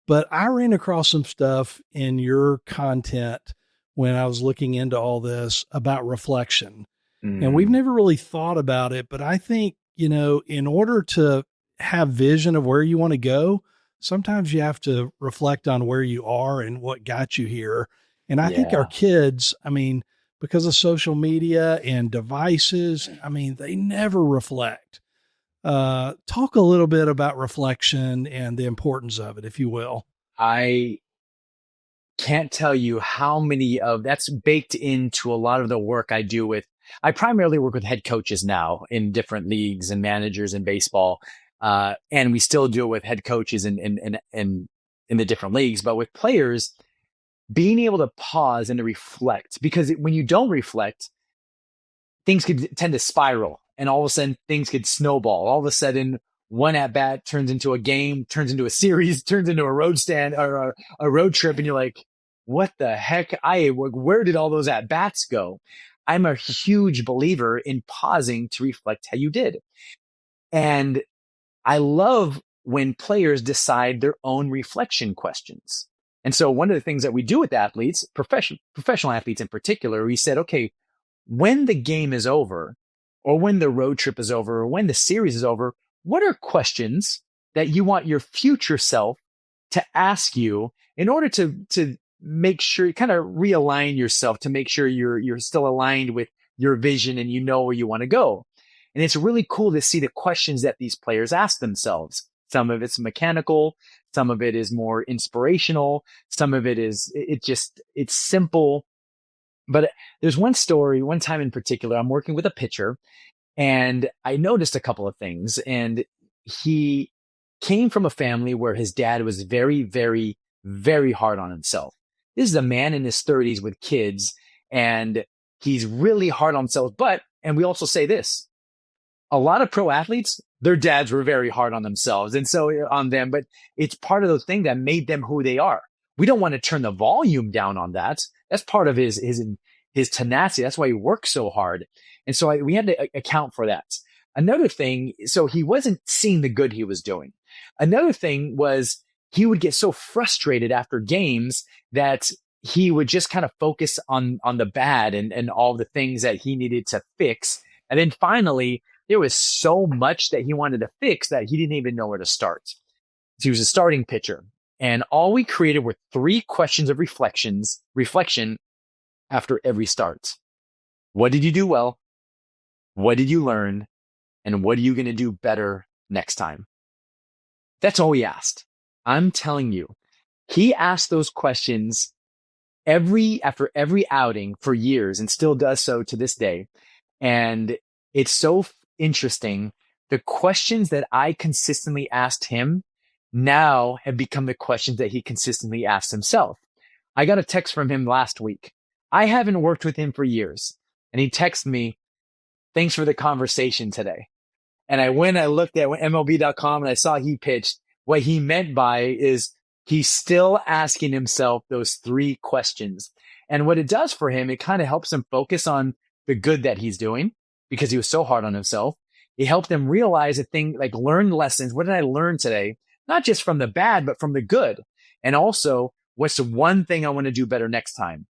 But I ran across some stuff in your content when I was looking into all this about reflection. And we've never really thought about it, but I think, in order to have vision of where you want to go, sometimes you have to reflect on where you are and what got you here. And I think our kids, because of social media and devices, they never reflect. Talk a little bit about reflection and the importance of it, if you will. I can't tell you how many of that's baked into a lot of the work I do I primarily work with head coaches now in different leagues and managers in baseball. And we still do it with head coaches in the different leagues, but with players, being able to pause and to reflect, because when you don't reflect, things could tend to spiral, and all of a sudden things could snowball. All of a sudden, one at bat turns into a game, turns into a series, turns into a road stand or a road trip, and you're like, "What the heck? Where did all those at bats go?" I'm a huge believer in pausing to reflect how you did, and I love when players decide their own reflection questions. And so one of the things that we do with athletes, professional athletes in particular, we said, okay, when the game is over, or when the road trip is over, or when the series is over, what are questions that you want your future self to ask you in order to make sure you kind of realign yourself, to make sure you're still aligned with your vision and you know where you want to go. And it's really cool to see the questions that these players ask themselves. Some of it's mechanical, some of it is more inspirational, some of it is, it's simple. But there's one time in particular, I'm working with a pitcher and I noticed a couple of things. And he came from a family where his dad was very, very, very hard on himself. This is a man in his 30s with kids, and he's really hard on himself. And we also say this, a lot of pro athletes, their dads were very hard on themselves and so on them, but it's part of the thing that made them who they are. We don't want to turn the volume down on that. That's part of his tenacity. That's why he works so hard. And so we had to account for that. Another thing, so he wasn't seeing the good he was doing. Another thing was he would get so frustrated after games that he would just kind of focus on the bad and all the things that he needed to fix. And then finally, there was so much that he wanted to fix that he didn't even know where to start. So he was a starting pitcher. And all we created were 3 questions of reflection after every start. What did you do well? What did you learn? And what are you going to do better next time? That's all he asked. I'm telling you, he asked those questions after every outing for years and still does so to this day. And it's so interesting. The questions that I consistently asked him now have become the questions that he consistently asks himself. I got a text from him last week. I haven't worked with him for years. And he texted me, "Thanks for the conversation today." And I looked at MLB.com and I saw he pitched. What he meant by is he's still asking himself those 3 questions. And what it does for him, it kind of helps him focus on the good that he's doing because he was so hard on himself. It helped him realize a thing, like learn lessons. What did I learn today? Not just from the bad, but from the good. And also, what's the one thing I want to do better next time?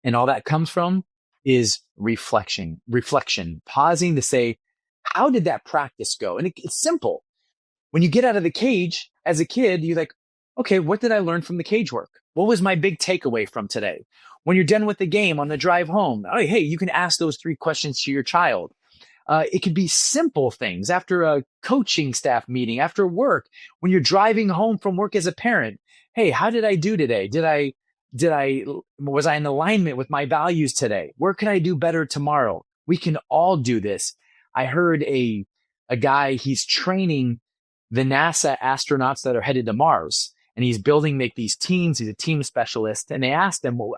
And all that comes from is reflection, pausing to say, how did that practice go? And it's simple. When you get out of the cage as a kid, you're like, okay, what did I learn from the cage work? What was my big takeaway from today? When you're done with the game on the drive home, oh, hey, you can ask those 3 questions to your child. It could be simple things after a coaching staff meeting, after work, when you're driving home from work as a parent. Hey, how did I do today? Was I in alignment with my values today? Where can I do better tomorrow? We can all do this. I heard a guy, he's training the NASA astronauts that are headed to Mars, and he's building these teams. He's a team specialist. And they asked him, well,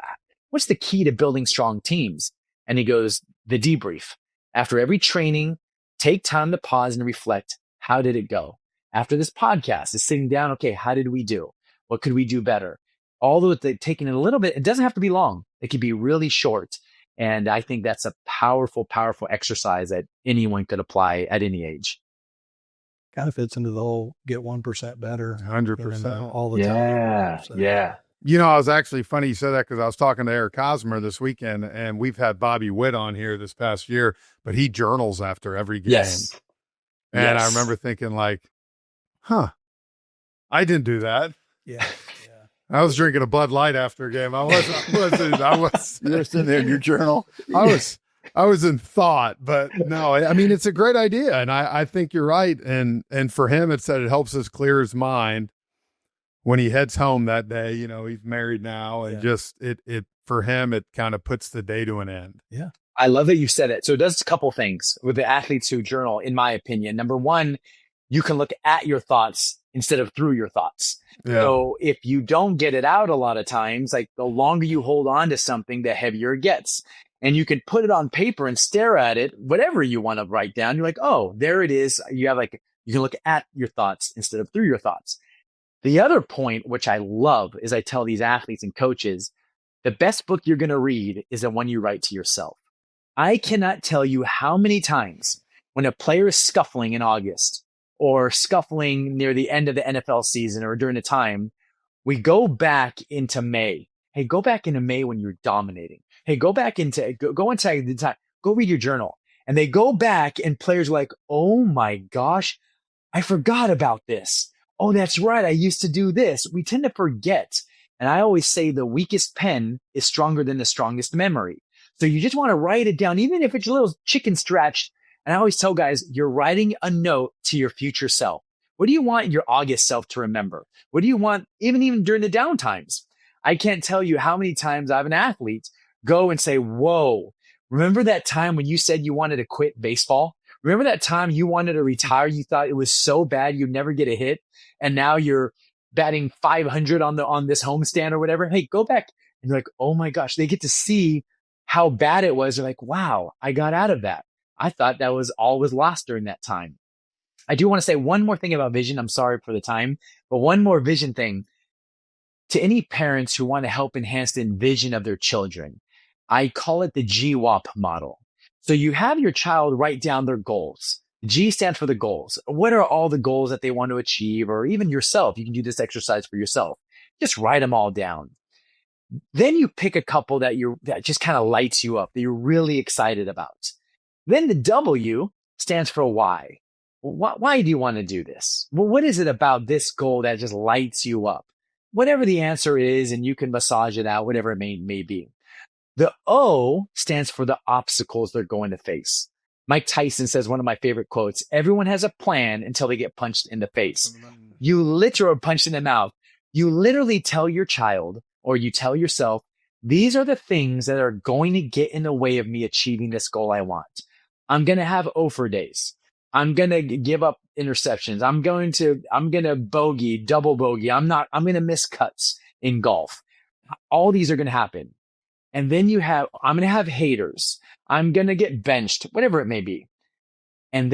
what's the key to building strong teams? And he goes, the debrief. After every training, take time to pause and reflect. How did it go? After this podcast is sitting down. Okay, how did we do? What could we do better? Although taking it a little bit, it doesn't have to be long. It could be really short. And I think that's a powerful, powerful exercise that anyone could apply at any age. Kind of fits into the whole get 1% better. 100%. All the time. Yeah. You know, I was actually funny you said that because I was talking to Eric Hosmer this weekend, and we've had Bobby Witt on here this past year, but he journals after every game. Yes. And I remember thinking like, I didn't do that. Yeah. I was drinking a Bud Light after a game. I was You were sitting there in your journal. I was in thought, but no, I mean, it's a great idea. And I think you're right. And for him, it said it helps us clear his mind when he heads home that day. You know, he's married now, and just it for him, it kind of puts the day to an end. Yeah. I love that you said it. So it does a couple things with the athletes who journal, in my opinion. Number one, you can look at your thoughts instead of through your thoughts. Yeah. So if you don't get it out a lot of times, like the longer you hold on to something, the heavier it gets. And you can put it on paper and stare at it, whatever you want to write down. You're like, oh, there it is. You can look at your thoughts instead of through your thoughts. The other point, which I love, is I tell these athletes and coaches, the best book you're going to read is the one you write to yourself. I cannot tell you how many times when a player is scuffling in August or scuffling near the end of the NFL season or during the time, we go back into May. Hey, go back into May when you're dominating. Hey, go inside the time. Go read your journal. And they go back and players are like, oh my gosh, I forgot about this. Oh, that's right. I used to do this. We tend to forget. And I always say the weakest pen is stronger than the strongest memory. So you just want to write it down, even if it's a little chicken scratch. And I always tell guys, you're writing a note to your future self. What do you want your August self to remember? What do you want even during the down times? I can't tell you how many times I have an athlete go and say, whoa, remember that time when you said you wanted to quit baseball? Remember that time you wanted to retire? You thought it was so bad you'd never get a hit. And now you're batting 500 on this homestand or whatever. Hey, go back. And you're like, oh my gosh, they get to see how bad it was. They're like, wow, I got out of that. I thought that was all was lost during that time. I do want to say one more thing about vision. I'm sorry for the time, but one more vision thing. To any parents who want to help enhance the vision of their children, I call it the GWAP model. So you have your child write down their goals. G stands for the goals. What are all the goals that they want to achieve? Or even yourself, you can do this exercise for yourself. Just write them all down. Then you pick a couple that just kind of lights you up, that you're really excited about. Then the W stands for why. Why do you want to do this? Well, what is it about this goal that just lights you up? Whatever the answer is, and you can massage it out, whatever it may be. The O stands for the obstacles they're going to face. Mike Tyson says one of my favorite quotes, everyone has a plan until they get punched in the face. You literally punched in the mouth. You literally tell your child or you tell yourself, these are the things that are going to get in the way of me achieving this goal I want. I'm going to have offer days. I'm going to give up interceptions. I'm going to bogey, double bogey. I'm going to miss cuts in golf. All these are going to happen. And then I'm going to have haters. I'm going to get benched, whatever it may be. And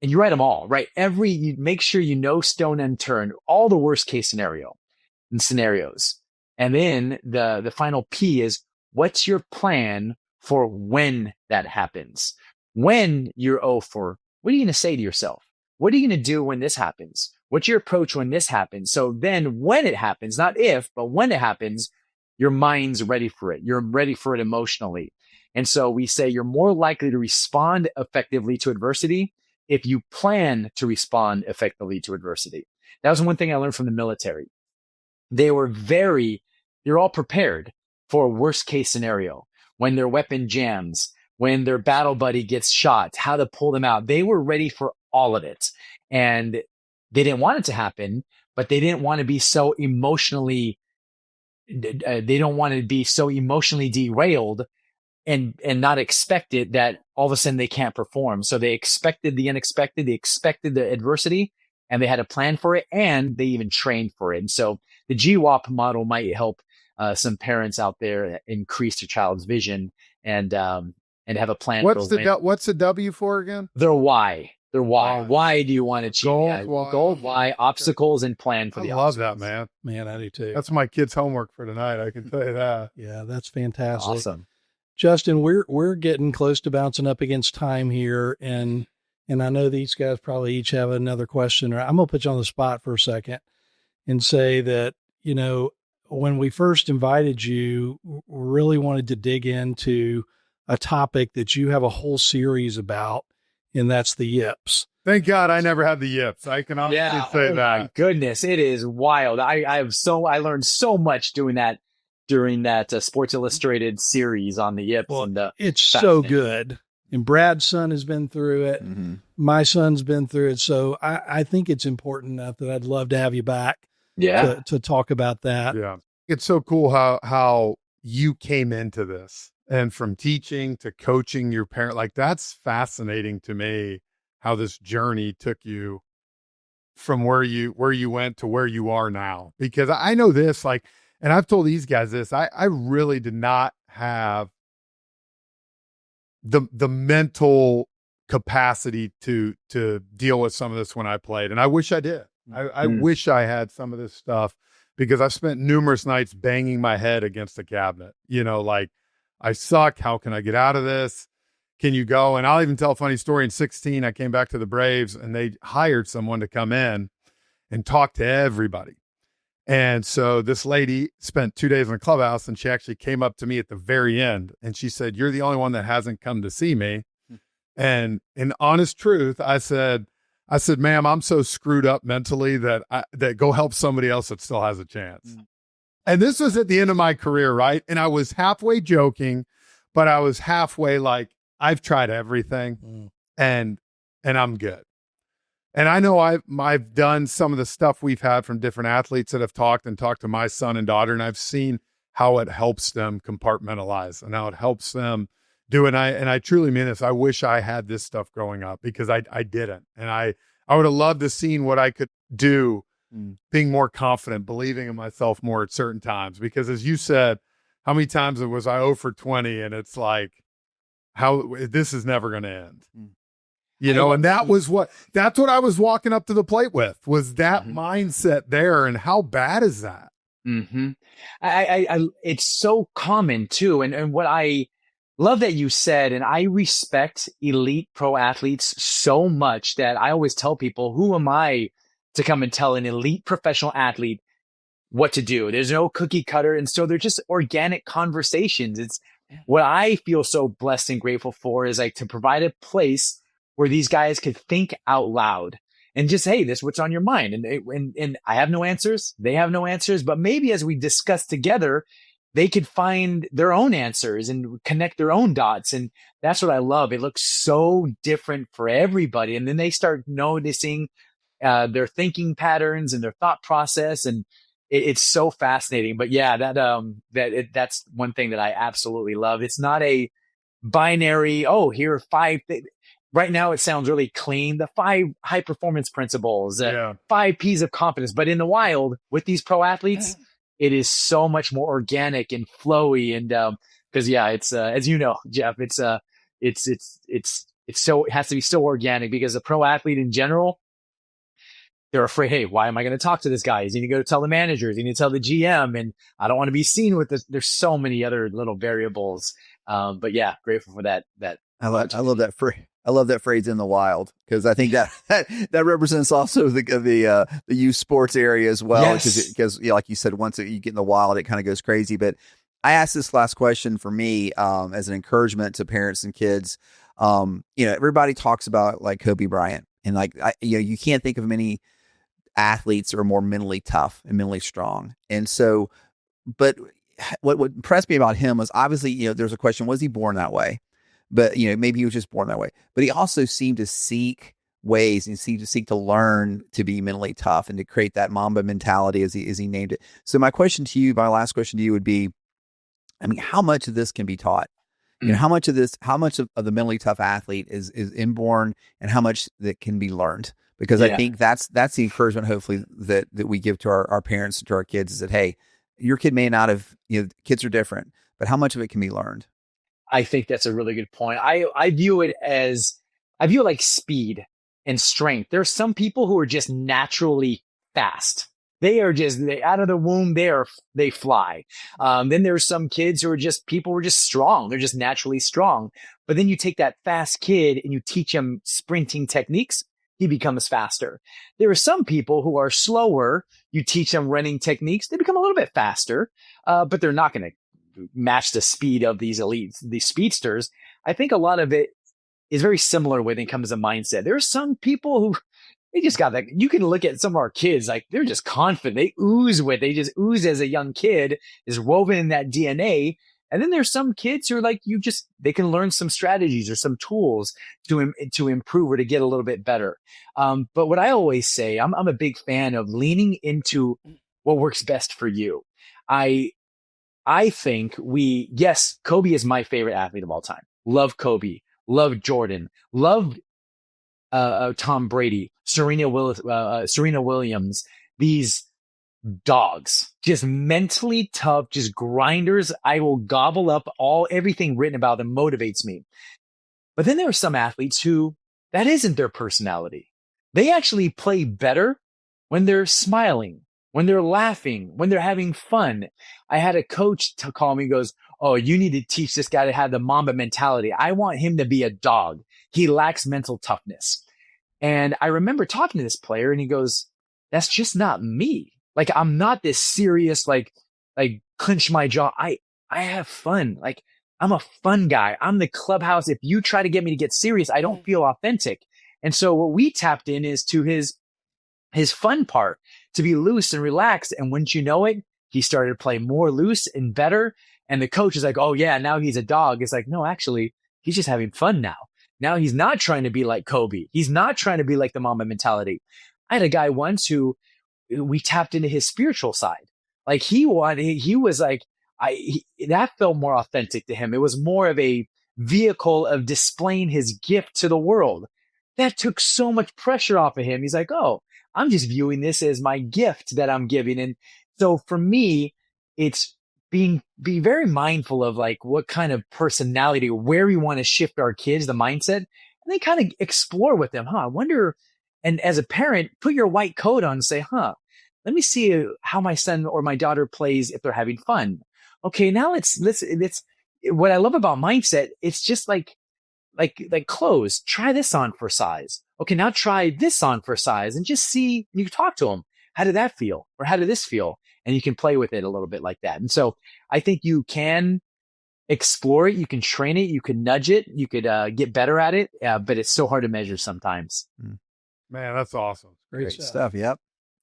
you write them all, right? You make sure you know stone unturned, all the worst case scenarios. And then the final P is, what's your plan for when that happens? When you're 0 for, what are you going to say to yourself? What are you going to do when this happens? What's your approach when this happens? So then when it happens, not if, but when it happens, your mind's ready for it. You're ready for it emotionally. And so we say you're more likely to respond effectively to adversity if you plan to respond effectively to adversity. That was one thing I learned from the military. They're all prepared for a worst case scenario. When their weapon jams, when their battle buddy gets shot, how to pull them out. They were ready for all of it. And they didn't want it to happen, but they didn't want to be so emotionally derailed and not expect it that all of a sudden they can't perform. So they expected the unexpected, they expected the adversity, and they had a plan for it, and they even trained for it. And so the GWAP model might help some parents out there increase their child's vision and have a plan. What's the W for again? Their why. Their why. Why do you want to achieve goal? Why? Obstacles and plan for the obstacles. I love that, man. Man, I do too. That's my kids' homework for tonight. I can tell you that. Yeah, that's fantastic. Awesome. Justin, we're getting close to bouncing up against time here, and I know these guys probably each have another question. Or I'm gonna put you on the spot for a second and say that, you know, when we first invited you, we really wanted to dig into a topic that you have a whole series about, and that's the yips. Thank God I never had the yips. I can honestly say that. My goodness, it is wild. I learned so much doing that during that Sports Illustrated series on the yips. Well, and it's so good. And Brad's son has been through it. Mm-hmm. My son's been through it. So I think it's important enough that I'd love to have you back. Yeah. To talk about that. Yeah. It's so cool how you came into this, and from teaching to coaching your parent, like that's fascinating to me, how this journey took you from where you went to where you are now. Because I know this, like, and I've told these guys this, I really did not have the mental capacity to deal with some of this when I played. And I wish I did. I wish I had some of this stuff, because I've spent numerous nights banging my head against the cabinet, you know, like, I suck. How can I get out of this? Can you go? And I'll even tell a funny story. In 16, I came back to the Braves and they hired someone to come in and talk to everybody. And so this lady spent 2 days in the clubhouse, and she actually came up to me at the very end and she said, "You're the only one that hasn't come to see me." And in honest truth, I said, "Ma'am, I'm so screwed up mentally that go help somebody else that still has a chance." And this was at the end of my career, right? And I was halfway joking, but I was halfway like, I've tried everything and I'm good. And I know I've done some of the stuff we've had from different athletes that have talked to my son and daughter, and I've seen how it helps them compartmentalize and how it helps them do it. And I truly mean this. I wish I had this stuff growing up, because I didn't. And I would have loved to seen what I could do, being more confident, believing in myself more at certain times. Because as you said, how many times was I 0 for 20, and it's like, this is never going to end. You know, and that's what I was walking up to the plate with, was that mindset there. And how bad is that? Mm-hmm. It's so common too. And what I love that you said, and I respect elite pro athletes so much that I always tell people, who am I to come and tell an elite professional athlete what to do? There's no cookie cutter. And so they're just organic conversations. It's what I feel so blessed and grateful for, is like to provide a place where these guys could think out loud and just, hey, this is what's on your mind. And I have no answers. They have no answers. But maybe as we discuss together, they could find their own answers and connect their own dots. And that's what I love. It looks so different for everybody. And then they start noticing their thinking patterns and their thought process. And it's so fascinating. But yeah, that's one thing that I absolutely love. It's not a binary, oh, here are 5 things. Right now, it sounds really clean. The 5 high performance principles, 5 P's of confidence. But in the wild, with these pro athletes, it is so much more organic and flowy. And because it's as you know, Jeff, it has to be so organic, because a pro athlete in general, they're afraid, hey, why am I going to talk to this guy? Is he going to go tell the managers? Is he going to tell the GM? And I don't want to be seen with this. There's so many other little variables. But yeah, grateful for that. I love that phrase. I love that phrase, in the wild, because I think that represents also the youth sports area as well. Because like you said, once you get in the wild, it kind of goes crazy. But I asked this last question for me as an encouragement to parents and kids. Everybody talks about like Kobe Bryant, and like you can't think of many athletes who are more mentally tough and mentally strong. And so, but what impressed me about him was obviously, there's a question: was he born that way? But, maybe he was just born that way. But he also seemed to seek ways and seek to learn to be mentally tough and to create that Mamba mentality, as he named it. So my last question to you would be, I mean, how much of this can be taught? How much of the mentally tough athlete is inborn, and how much that can be learned? Because I think that's the encouragement, hopefully, that we give to our parents and to our kids, is that, hey, your kid may not have, kids are different, but how much of it can be learned? I think that's a really good point. I view it like speed and strength. There are some people who are just naturally fast. They are just out of the womb. They fly. Then there's some kids who are just strong. They're just naturally strong. But then you take that fast kid and you teach him sprinting techniques, he becomes faster. There are some people who are slower. You teach them running techniques, they become a little bit faster, but they're not going to match the speed of these elites, these speedsters. I think a lot of it is very similar when it comes to mindset. There are some people who they just got that. You can look at some of our kids, like they're just confident. They just ooze as a young kid, is woven in that DNA. And then there's some kids who are like, they can learn some strategies or some tools to improve or to get a little bit better. But what I always say, I'm a big fan of leaning into what works best for you. I think Kobe is my favorite athlete of all time. Love Kobe, love Jordan, love Tom Brady, Serena Williams, these dogs, just mentally tough, just grinders. I will gobble up everything written about them, motivates me. But then there are some athletes who that isn't their personality. They actually play better when they're smiling, when they're laughing, when they're having fun. I had a coach to call me and goes, oh, you need to teach this guy to have the Mamba mentality. I want him to be a dog. He lacks mental toughness. And I remember talking to this player, and he goes, that's just not me. Like, I'm not this serious, like clench my jaw. I have fun. Like, I'm a fun guy. I'm the clubhouse. If you try to get me to get serious, I don't feel authentic. And so what we tapped in is to his fun part, to be loose and relaxed. And wouldn't you know it, he started to play more loose and better. And the coach is like, oh yeah, now he's a dog. It's like, no, actually, he's just having fun now. Now he's not trying to be like Kobe. He's not trying to be like the Mamba mentality. I had a guy once who we tapped into his spiritual side. Like that felt more authentic to him. It was more of a vehicle of displaying his gift to the world. That took so much pressure off of him. He's like, oh, I'm just viewing this as my gift that I'm giving. And so for me, it's be very mindful of like what kind of personality, where we want to shift our kids, the mindset, and then kind of explore with them. I wonder, and as a parent, put your white coat on and say, let me see how my son or my daughter plays if they're having fun. Okay, now let's what I love about mindset, it's just like clothes. Try this on for size. Okay, now try this on for size, and just see, you can talk to them. How did that feel? Or how did this feel? And you can play with it a little bit like that. And so I think you can explore it. You can train it. You can nudge it. You could get better at it. But it's so hard to measure sometimes. Man, that's awesome. Great stuff. Yep.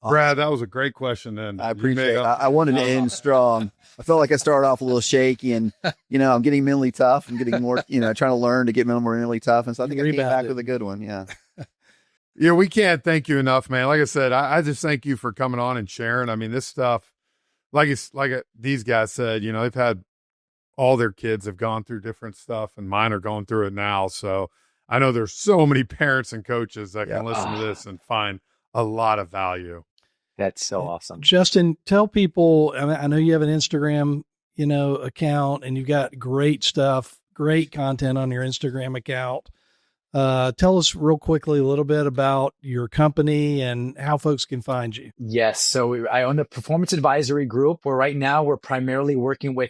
Brad, that was a great question. And I appreciate it. I wanted to end strong. I felt like I started off a little shaky, and I'm getting mentally tough. I'm getting more, trying to learn to get more mentally tough. And so I think I came back with a good one. Yeah. Yeah, we can't thank you enough, man. Like I said, I just thank you for coming on and sharing. I mean, this stuff, these guys said, they've had all their kids have gone through different stuff, and mine are going through it now. So I know there's so many parents and coaches that can listen to this and find a lot of value. That's so awesome. Justin, tell people, I know you have an Instagram, account, and you've got great stuff, great content on your Instagram account. Tell us real quickly a little bit about your company and how folks can find you. Yes. So I own the Performance Advisory Group, where right now we're primarily working with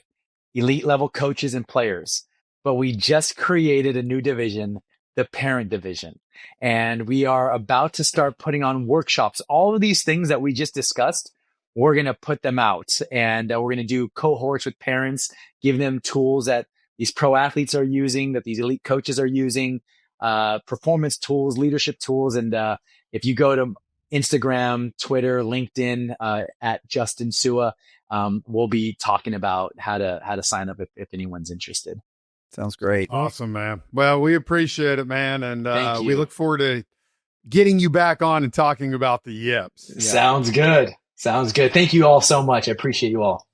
elite level coaches and players, but we just created a new division, the Parent Division. And we are about to start putting on workshops. All of these things that we just discussed, we're going to put them out, and we're going to do cohorts with parents, give them tools that these pro athletes are using, that these elite coaches are using, performance tools, leadership tools. And if you go to Instagram, Twitter, LinkedIn, at Justin Sua, we'll be talking about how to sign up if anyone's interested. Sounds great. Awesome, man. Well, we appreciate it, man. And we look forward to getting you back on and talking about the yips. Yeah. Sounds good. Thank you all so much. I appreciate you all.